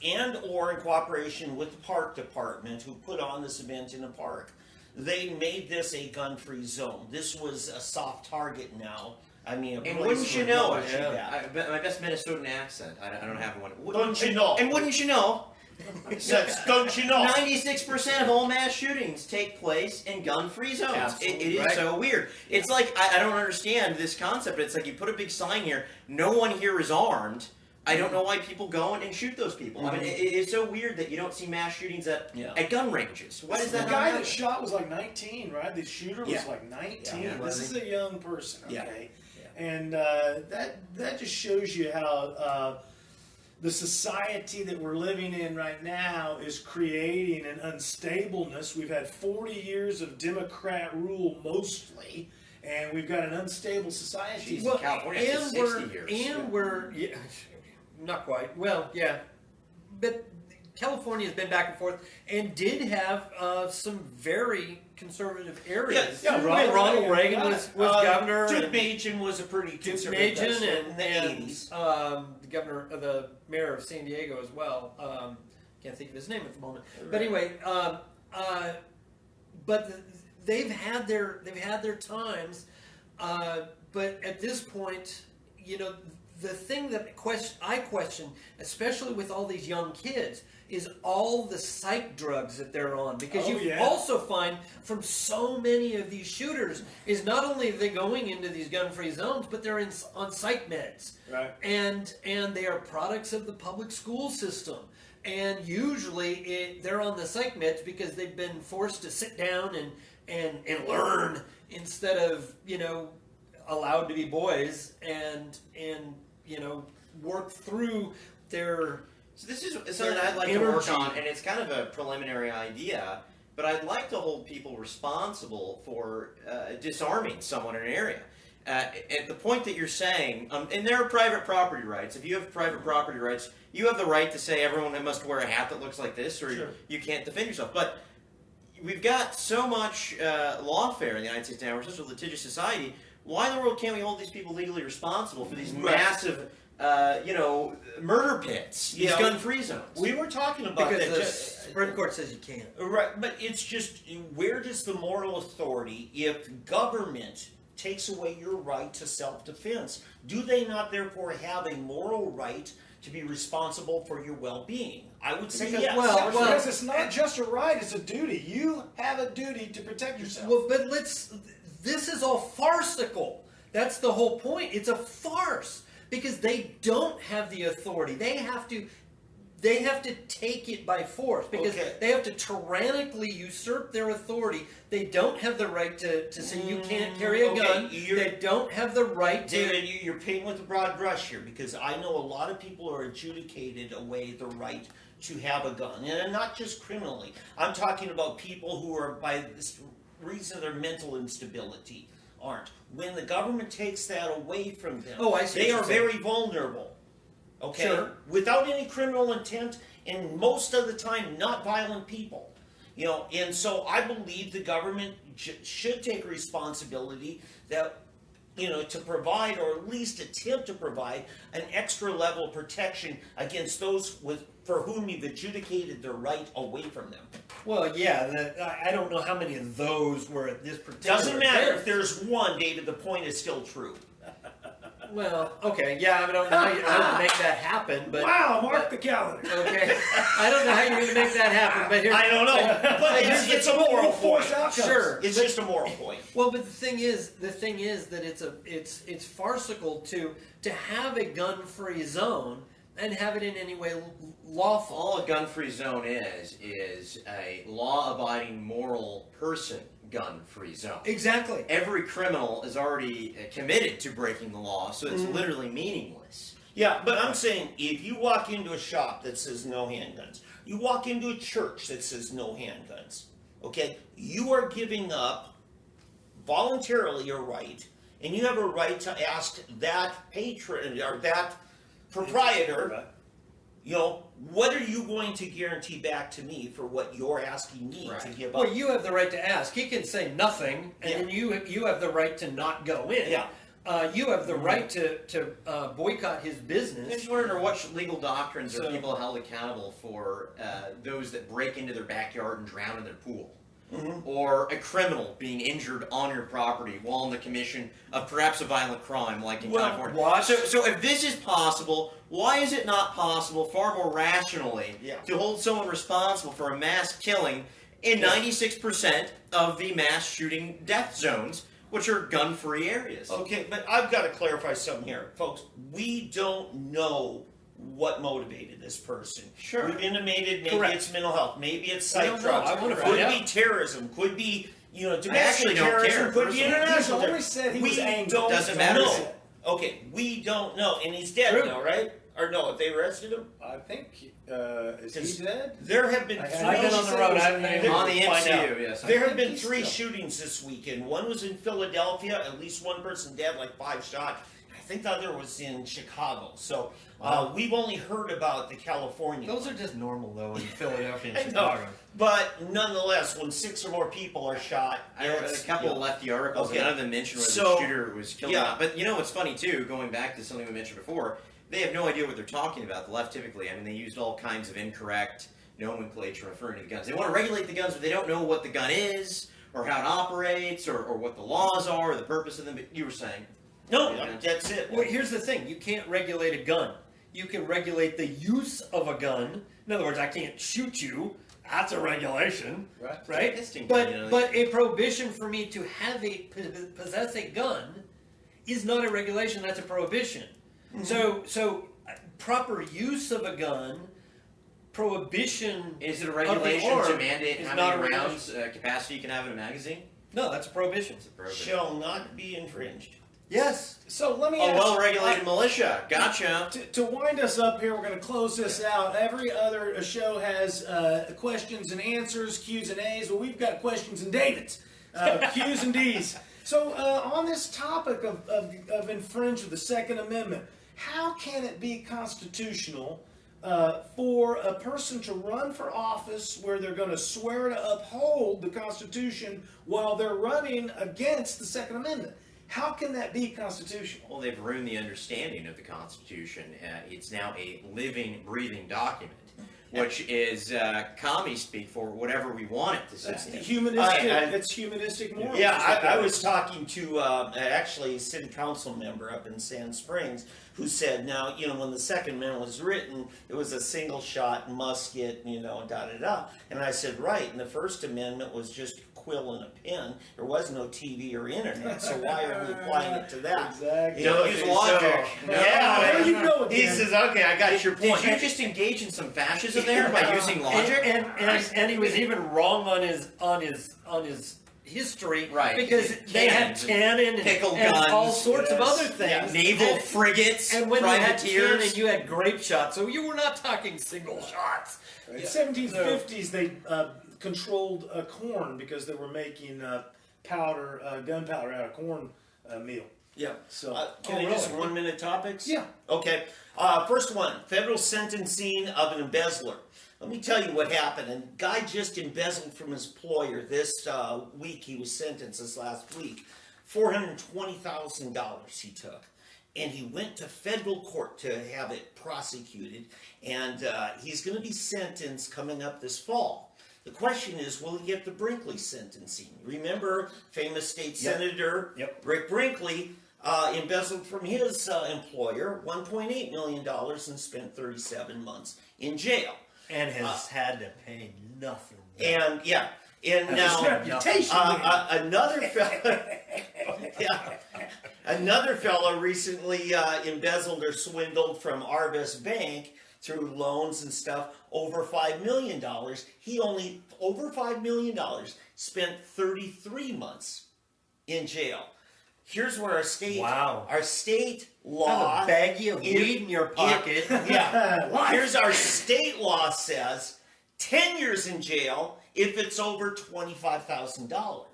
or in cooperation with the park department who put on this event in the park, they made this a gun-free zone. This was a soft target now. I mean, and wouldn't you know it? Yeah. My best Minnesotan accent. I don't have one. Don't you know? And wouldn't you know? Don't you know? 96% of all mass shootings take place in gun-free zones. It is so weird. It's like I don't understand this concept. It's like you put a big sign here. No one here is armed. I don't know why people go and shoot those people. I mean, it's so weird that you don't see mass shootings at gun ranges. What is that? The guy that shot was like 19, right? The shooter was like 19. Yeah, this is a young person, okay? Yeah. And that just shows you how the society that we're living in right now is creating an unstableness. We've had 40 years of Democrat rule mostly, and we've got an unstable society. Well, California is 60 years. And we're not quite. Well, yeah, but California has been back and forth and did have some very conservative areas. Yeah, Ronald Reagan was governor. Duke Majan was a pretty conservative Majan in the 80s. The governor, the mayor of San Diego as well. Can't think of his name at the moment. But anyway, they've had their times. But at this point, the thing that I question, especially with all these young kids, is all the psych drugs that they're on. Because also find from so many of these shooters is not only are they going into these gun-free zones, but they're on psych meds. Right. And they are products of the public school system. And usually they're on the psych meds because they've been forced to sit down and learn instead of, allowed to be boys and work through their. So this is something I'd like to work on, and it's kind of a preliminary idea, but I'd like to hold people responsible for disarming someone in an area. At the point that you're saying, and there are private property rights. If you have private property rights, you have the right to say everyone must wear a hat that looks like this, or you can't defend yourself. But we've got so much lawfare in the United States now. We're such a litigious society. Why in the world can't we hold these people legally responsible for these massive, murder pits, these gun-free zones? We were talking about because that. The Supreme Court says you can't. Right, but it's just, where does the moral authority, if government takes away your right to self-defense, do they not therefore have a moral right to be responsible for your well-being? I would say yes. Well, because it's not just a right, it's a duty. You have a duty to protect yourself. Well, but this is all farcical. That's the whole point. It's a farce because they don't have the authority. They have to take it by force because they have to tyrannically usurp their authority. They don't have the right to say you can't carry a gun. They don't have the right to. David, you're painting with a broad brush here because I know a lot of people are adjudicated away the right to have a gun, and not just criminally. I'm talking about people who are, by this reason of their mental instability, aren't. When the government takes that away from them, they are very vulnerable. Okay? Sure. Without any criminal intent, and most of the time not violent people. And so I believe the government should take responsibility that, to provide, or at least attempt to provide, an extra level of protection against those for whom you've adjudicated their right away from them. Well, yeah, I don't know how many of those were at this particular Doesn't matter event. if there's one, David, the point is still true. Well, okay, yeah, I don't know how to make that happen, but Wow, mark the calendar. okay, I don't know how you're going to make that happen, but here's I don't know, but it's a moral point. Sure, It's just a moral point. well, but the thing is that it's farcical to have a gun-free zone and have it in any way lawful. All a gun-free zone is a law-abiding, moral person gun-free zone. Exactly. Every criminal is already committed to breaking the law, so it's literally meaningless. Yeah, but I'm saying if you walk into a shop that says no handguns, you walk into a church that says no handguns, okay, you are giving up voluntarily your right, and you have a right to ask that patron or that proprietor, you know, what are you going to guarantee back to me for what you're asking me to give up? Well, you have the right to ask. He can say nothing, and then you have the right to not go in. Yeah. You have the right to boycott his business. I just wonder what legal doctrines are people held accountable for those that break into their backyard and drown in their pool. Or a criminal being injured on your property while in the commission of perhaps a violent crime like in California. So if this is possible, why is it not possible far more rationally to hold someone responsible for a mass killing in 96% of the mass shooting death zones, which are gun-free areas? Okay, but I've got to clarify something here. Folks, we don't know what motivated this person. Sure. We've intimated maybe Correct. it's mental health, maybe it's I psych don't know. drugs, I wanna could find be out. terrorism, could be, you know, actually domestic don't terrorism, care, could be personally. international. He's always said he was angry. Don't Doesn't matter. know. Okay, we don't know, and he's dead True. now, right? Or no, if they arrested him, I think, is he dead? there have been I've three. I've been on the road. I haven't been able On the to find out. MCU, yes. There have think been he's 3 still- shootings this weekend. One was in Philadelphia, at least one person dead, like 5 shot. I think the other was in Chicago. So we've only heard about the California. Those are just normal, though, in Philadelphia I and know. Chicago. But nonetheless, when 6 or more people are shot, I read a it's, couple you know, lefty articles, Okay. and none of them mentioned whether So, the shooter was killed or yeah. not. But you know what's funny, too, going back to something we mentioned before, they have no idea what they're talking about, the left typically. I mean, they used all kinds of incorrect nomenclature referring to the guns. They want to regulate the guns, but they don't know what the gun is, or how it operates, or what the laws are, or the purpose of them. But you were saying. No, Yeah. that's it. Well, here's the thing. You can't regulate a gun. You can regulate the use of a gun. In other words, I can't shoot you. That's a regulation, right? Fisting But gun, you know, but a prohibition for me to have possess a gun is not a regulation. That's a prohibition. So proper use of a gun, prohibition. Is it a the regulation arm to mandate is how not many a rounds capacity you can have in a magazine? No, that's a prohibition. It's a prohibition. Shall not be infringed. Yes. So let me A ask well-regulated militia. Gotcha. To wind us up here, we're going to close this out. Every other show has questions and answers, Q's and A's. Well, we've got questions and David's, Q's and D's. So on this topic of infringe of the Second Amendment, how can it be constitutional for a person to run for office where they're going to swear to uphold the Constitution while they're running against the Second Amendment? How can that be constitutional? Well, they've ruined the understanding of the Constitution. It's now a living, breathing document, which is commie speak for whatever we want it to say. That's humanistic. I- It's humanistic morals. Yeah, That's what I that was is. talking to actually a city council member up in Sand Springs who said, now, you know, when the Second Amendment was written, it was a single shot musket, you know, da-da-da. And I said, right, and the First Amendment was just a quill and a pen. There was no TV or internet, so why are we applying it to that? Exactly. You know, Use okay, logic. so- No. yeah, There you go he again. says, okay, I got your point. Did you just engage in some fascism there by using logic? And he was even wrong on his history, Right. because they had Cannons, cannon pickle and all guns, sorts of yes. other things. Naval frigates, And when you had privateers. cannon, you had grape shots, so you were not talking single shots. In the 1750s, they controlled corn because they were making gunpowder out of corn meal. Yeah. So, Can I just 1 minute topics? Yeah. Okay. First one, federal sentencing of an embezzler. Let me tell you what happened. A guy just embezzled from his employer this week. He was sentenced this last week. $420,000 he took. And he went to federal court to have it prosecuted. And he's going to be sentenced coming up this fall. The question is, will he get the Brinkley sentencing? Remember, famous state senator Yep. Rick Brinkley embezzled from his employer $1.8 million and spent 37 months in jail. And has had to pay nothing. And yeah, and That's his now reputation. another fellow recently embezzled or swindled from Arbus Bank through loans and stuff over $5 million. He only over $5 million spent 33 months in jail. Here's where our state law, Have a baggie of weed in your pocket. Here's our state law says 10 years in jail if it's over $25,000.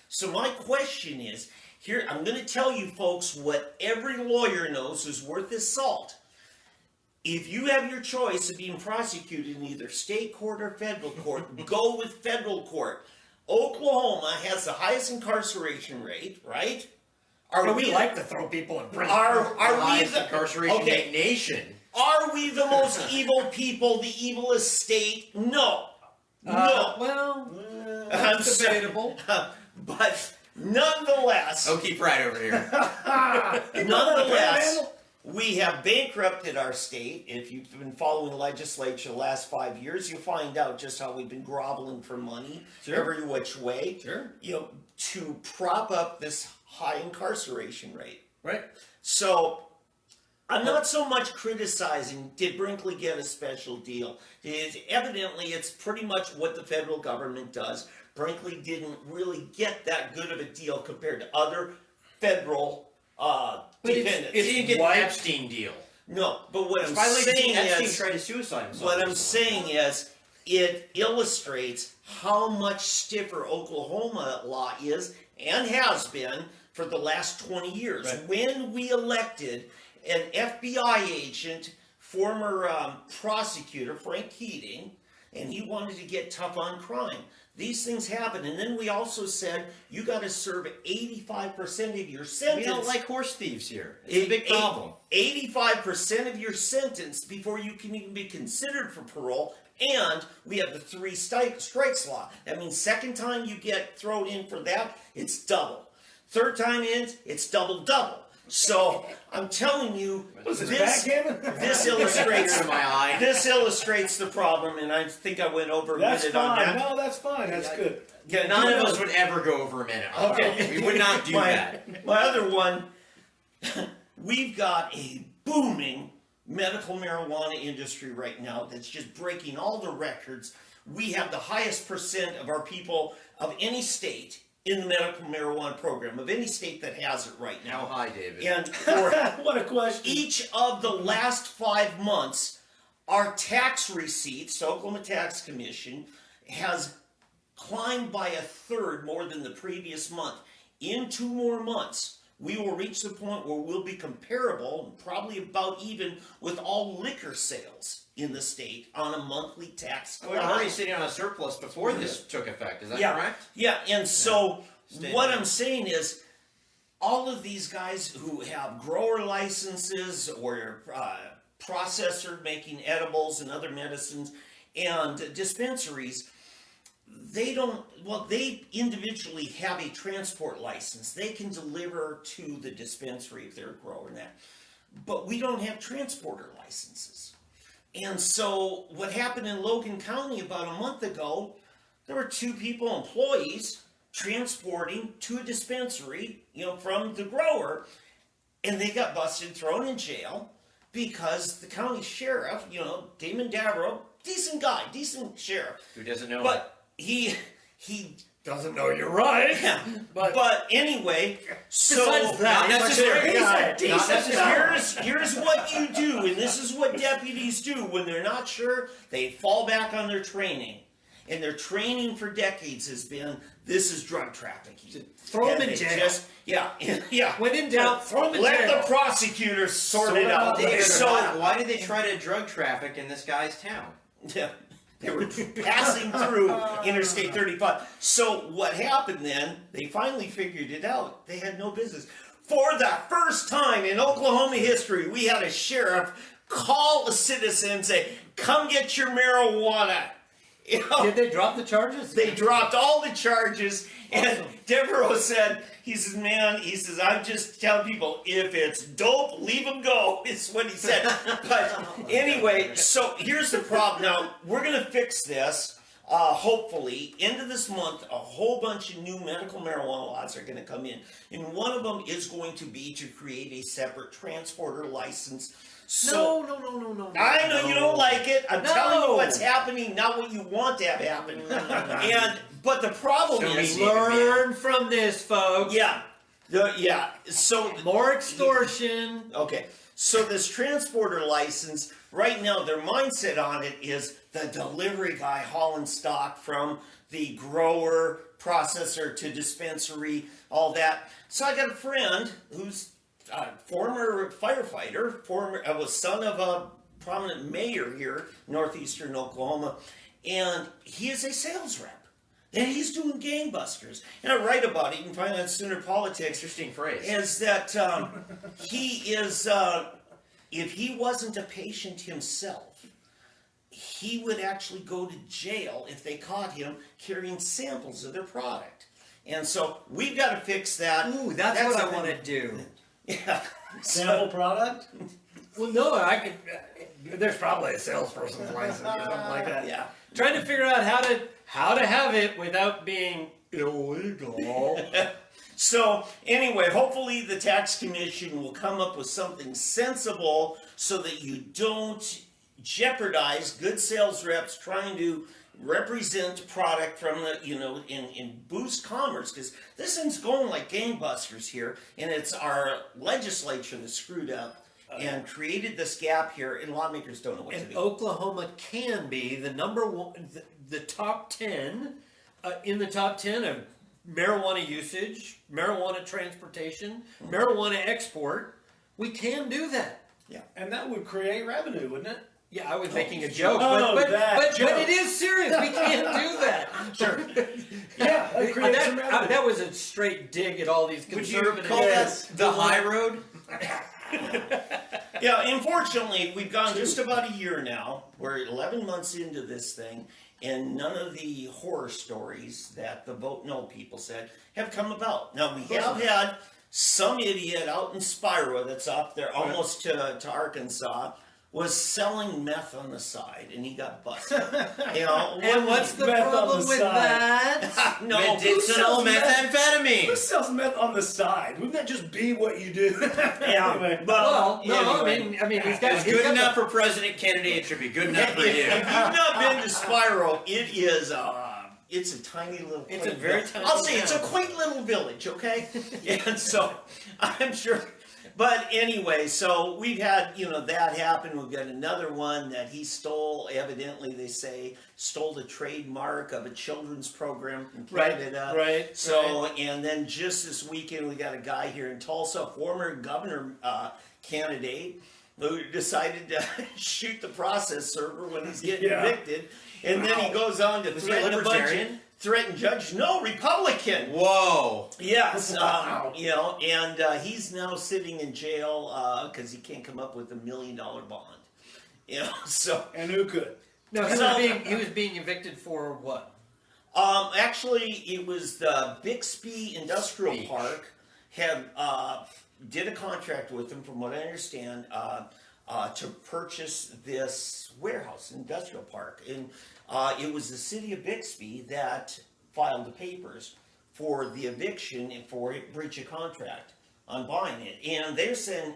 So my question is, here I'm going to tell you folks what every lawyer knows is worth his salt. If you have your choice of being prosecuted in either state court or federal court, go with federal court. Oklahoma has the highest incarceration rate, right? We like to throw people in prison. Are we Highest the incarceration rate nation? Are we the most evil people, the evilest state? No. No. Well, I'm that's debatable. But nonetheless, Oh, keep right over here. nonetheless, we have bankrupted our state. If you've been following the legislature the last 5 years, you'll find out just how we've been groveling for money every which way. Sure. To prop up this high incarceration rate. Right. So I'm not so much criticizing, did Brinkley get a special deal? Evidently, it's pretty much what the federal government does. Brinkley didn't really get that good of a deal compared to other federal defendants. He didn't get the Epstein deal. No, but what I'm Finally, saying Epstein is, tried to suicide himself. what I'm saying is, it illustrates how much stiffer Oklahoma law is and has been for the last 20 years. Right. When we elected an FBI agent, former prosecutor, Frank Keating, and he wanted to get tough on crime. These things happen. And then we also said, you got to serve 85% of your sentence. We don't like horse thieves here. It's a big problem. 85% of your sentence before you can even be considered for parole. And we have the 3 strikes law. That means second time you get thrown in for that, it's double. Third time in, it's double. So I'm telling you, this illustrates Tear to my eye. this illustrates the problem, and I think I went over a That's minute on fine. that. No, that's fine. That's good. Yeah, None of us would ever go over a minute. Okay. We would not do that. My other one, we've got a booming medical marijuana industry right now that's just breaking all the records. We have the highest percent of our people of any state in the medical marijuana program, of any state that has it right now. How high, David? And for What a question. each of the last 5 months, our tax receipts, the Oklahoma Tax Commission, has climbed by 1/3 more than the previous month. In 2 more months, we will reach the point where we'll be comparable, and probably about even, with all liquor sales in the state on a monthly tax We were already sitting on a surplus before this took effect. Is that correct? Yeah, and so Stay what there. I'm saying is, all of these guys who have grower licenses or processor making edibles and other medicines and dispensaries, they individually have a transport license. They can deliver to the dispensary if they're a grower and that. But we don't have transporter licenses. And so what happened in Logan County about a month ago, there were 2 people, employees, transporting to a dispensary, from the grower, and they got busted, thrown in jail, because the county sheriff, Damon Davro, decent guy, decent sheriff. Who doesn't know? But he Doesn't know you're right. yeah. But anyway, so Besides that, not he's a necessarily. great guy. Not necessarily. here's what you do, and this is what deputies do when they're not sure. They fall back on their training, and their training for decades has been, this is drug trafficking. Throw him And in they jail. Yeah. When in doubt, throw him in Let jail. the prosecutors sort it out. David, So why did they try to drug traffic in this guy's town? yeah, they were passing through Interstate 35. So what happened then, they finally figured it out. They had no business. For the first time in Oklahoma history, we had a sheriff call a citizen and say, come get your marijuana. You know, Did they drop the charges? they dropped all the charges, and Awesome. Devereaux said, he says, man, he says, I'm just telling people, if it's dope, leave them go, is what he said. But anyway, so here's the problem. Now, we're going to fix this. Hopefully, end of this month, a whole bunch of new medical marijuana laws are going to come in. And one of them is going to be to create a separate transporter license. So, No. I know you don't like it. I'm No. telling you what's happening, not what you want to have happen. But the problem Show me is, the- Learn from this, folks. yeah, So More extortion. okay, so this transporter license, right now, their mindset on it is the delivery guy hauling stock from the grower, processor to dispensary, all that. So I got a friend who's a former firefighter, was son of a prominent mayor here, northeastern Oklahoma, and he is a sales rep. And he's doing gangbusters. And I write about it, you can find it on Sooner Politics. Interesting phrase. Is that he is, if he wasn't a patient himself, he would actually go to jail if they caught him carrying samples of their product. And so we've got to fix that. Ooh, that's what the I thing. want to do. Yeah. Sample product? Well, no, I could. There's probably a salesperson's license or something like that. Yeah. Trying to figure out how to have it without being illegal. So anyway, hopefully the tax commission will come up with something sensible so that you don't jeopardize good sales reps trying to represent product from the, and boost commerce, because this thing's going like gangbusters here, and it's our legislature that screwed up and created this gap here, and lawmakers don't know what to And do. Oklahoma can be the number one, the top 10, in the top 10 of marijuana usage, marijuana transportation, marijuana export. We can do that. And that would create revenue, wouldn't it? Yeah, I was making a joke, Oh, but that joke. it is serious. We can't do that. Sure. Yeah, that creates some revenue. that was a straight dig at all these Would you conservatives. call Yes. that The high road? Yeah, unfortunately, we've gone just about a year now. We're 11 months into this thing, and none of the horror stories that the Vote No people said have come about. Now, we have had some idiot out in Spiro that's up there almost to Arkansas was selling meth on the side, and he got busted. And what's the Meth on problem Oh, the with side. that? No, Medicinal Who methamphetamine. sells meth on the side? Wouldn't that just be what you do? yeah, Anyway. well, No, anyway. I mean, he's If got it's good enough for President Kennedy, it should be good enough for If you. you've not been to Spiro, it is it's a tiny little. It's quaint a very village. tiny I'll say it's a town. quaint little village, okay? And so I'm sure. But anyway, so we've had that happen. We've got another one that he stole. Evidently, they say stole the trademark of a children's program from Canada. right. So and then just this weekend, we got a guy here in Tulsa, former governor candidate, who decided to shoot the process server when he's getting Yeah. evicted, and then he goes on to Was he a threaten a bunch libertarian? of threaten judge. No, Republican. Whoa. Yes, Wow. and he's now sitting in jail because he can't come up with $1 million bond. So And who could? No, he So- was being evicted for what? actually, it was the Bixby Industrial Park did a contract with him, from what I understand, to purchase this warehouse, industrial park, and it was the city of Bixby that filed the papers for the eviction and for breach of contract on buying it, and they're saying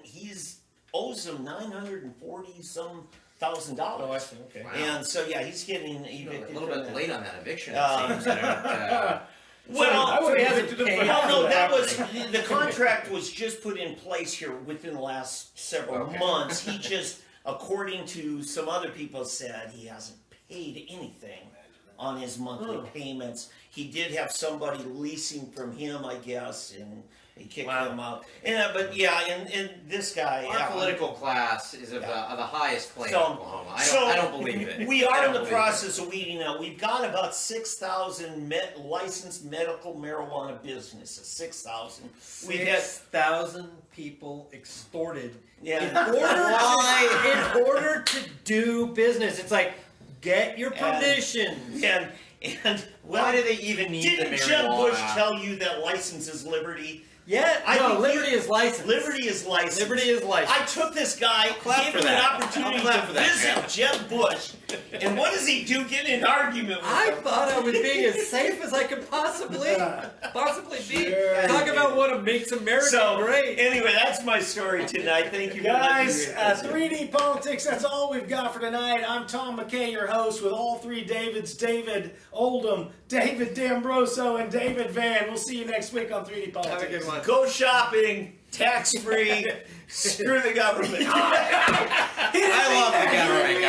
owes them $940-some thousand. Okay. Wow. And so he's getting evicted. A little from bit that. late on that eviction, Uh, it seems. Well, I would So he have hasn't evicted him paid. for well, no, that was happening. the contract was just put in place here within the last several Okay. months. He just, according to some other people, said he hasn't paid anything on his monthly payments. He did have somebody leasing from him, I guess, and he kicked him out. And this guy. Our political class is of the highest plane So- in Oklahoma. I don't believe it. We I are don't in the believe process of weeding out. We've got about 6,000 licensed medical marijuana businesses. 6,000. We've had 6,000 people extorted Yeah. in order to do business. It's like, Get your permissions. And Why do they even need the didn't Jeb marijuana? Bush tell you that license is liberty? Yeah, I no, think liberty is license. Liberty is license. Liberty is license. I took this guy, clap gave for him that. an opportunity I'll clap to for that, visit Jeb Bush, and what does he do? Get in an argument with I him. thought I was being as safe as I could possibly be. Sure. Talk about what makes America So, great. anyway, that's my story tonight. Thank you for Guys, listening. 3D Politics, that's all we've got for tonight. I'm Tom McKay, your host, with all three Davids, David Oldham, David D'Ambroso, and David Van. We'll see you next week on 3D Politics. Have a good one. Go shopping, tax-free, screw the government. I love the government, guys.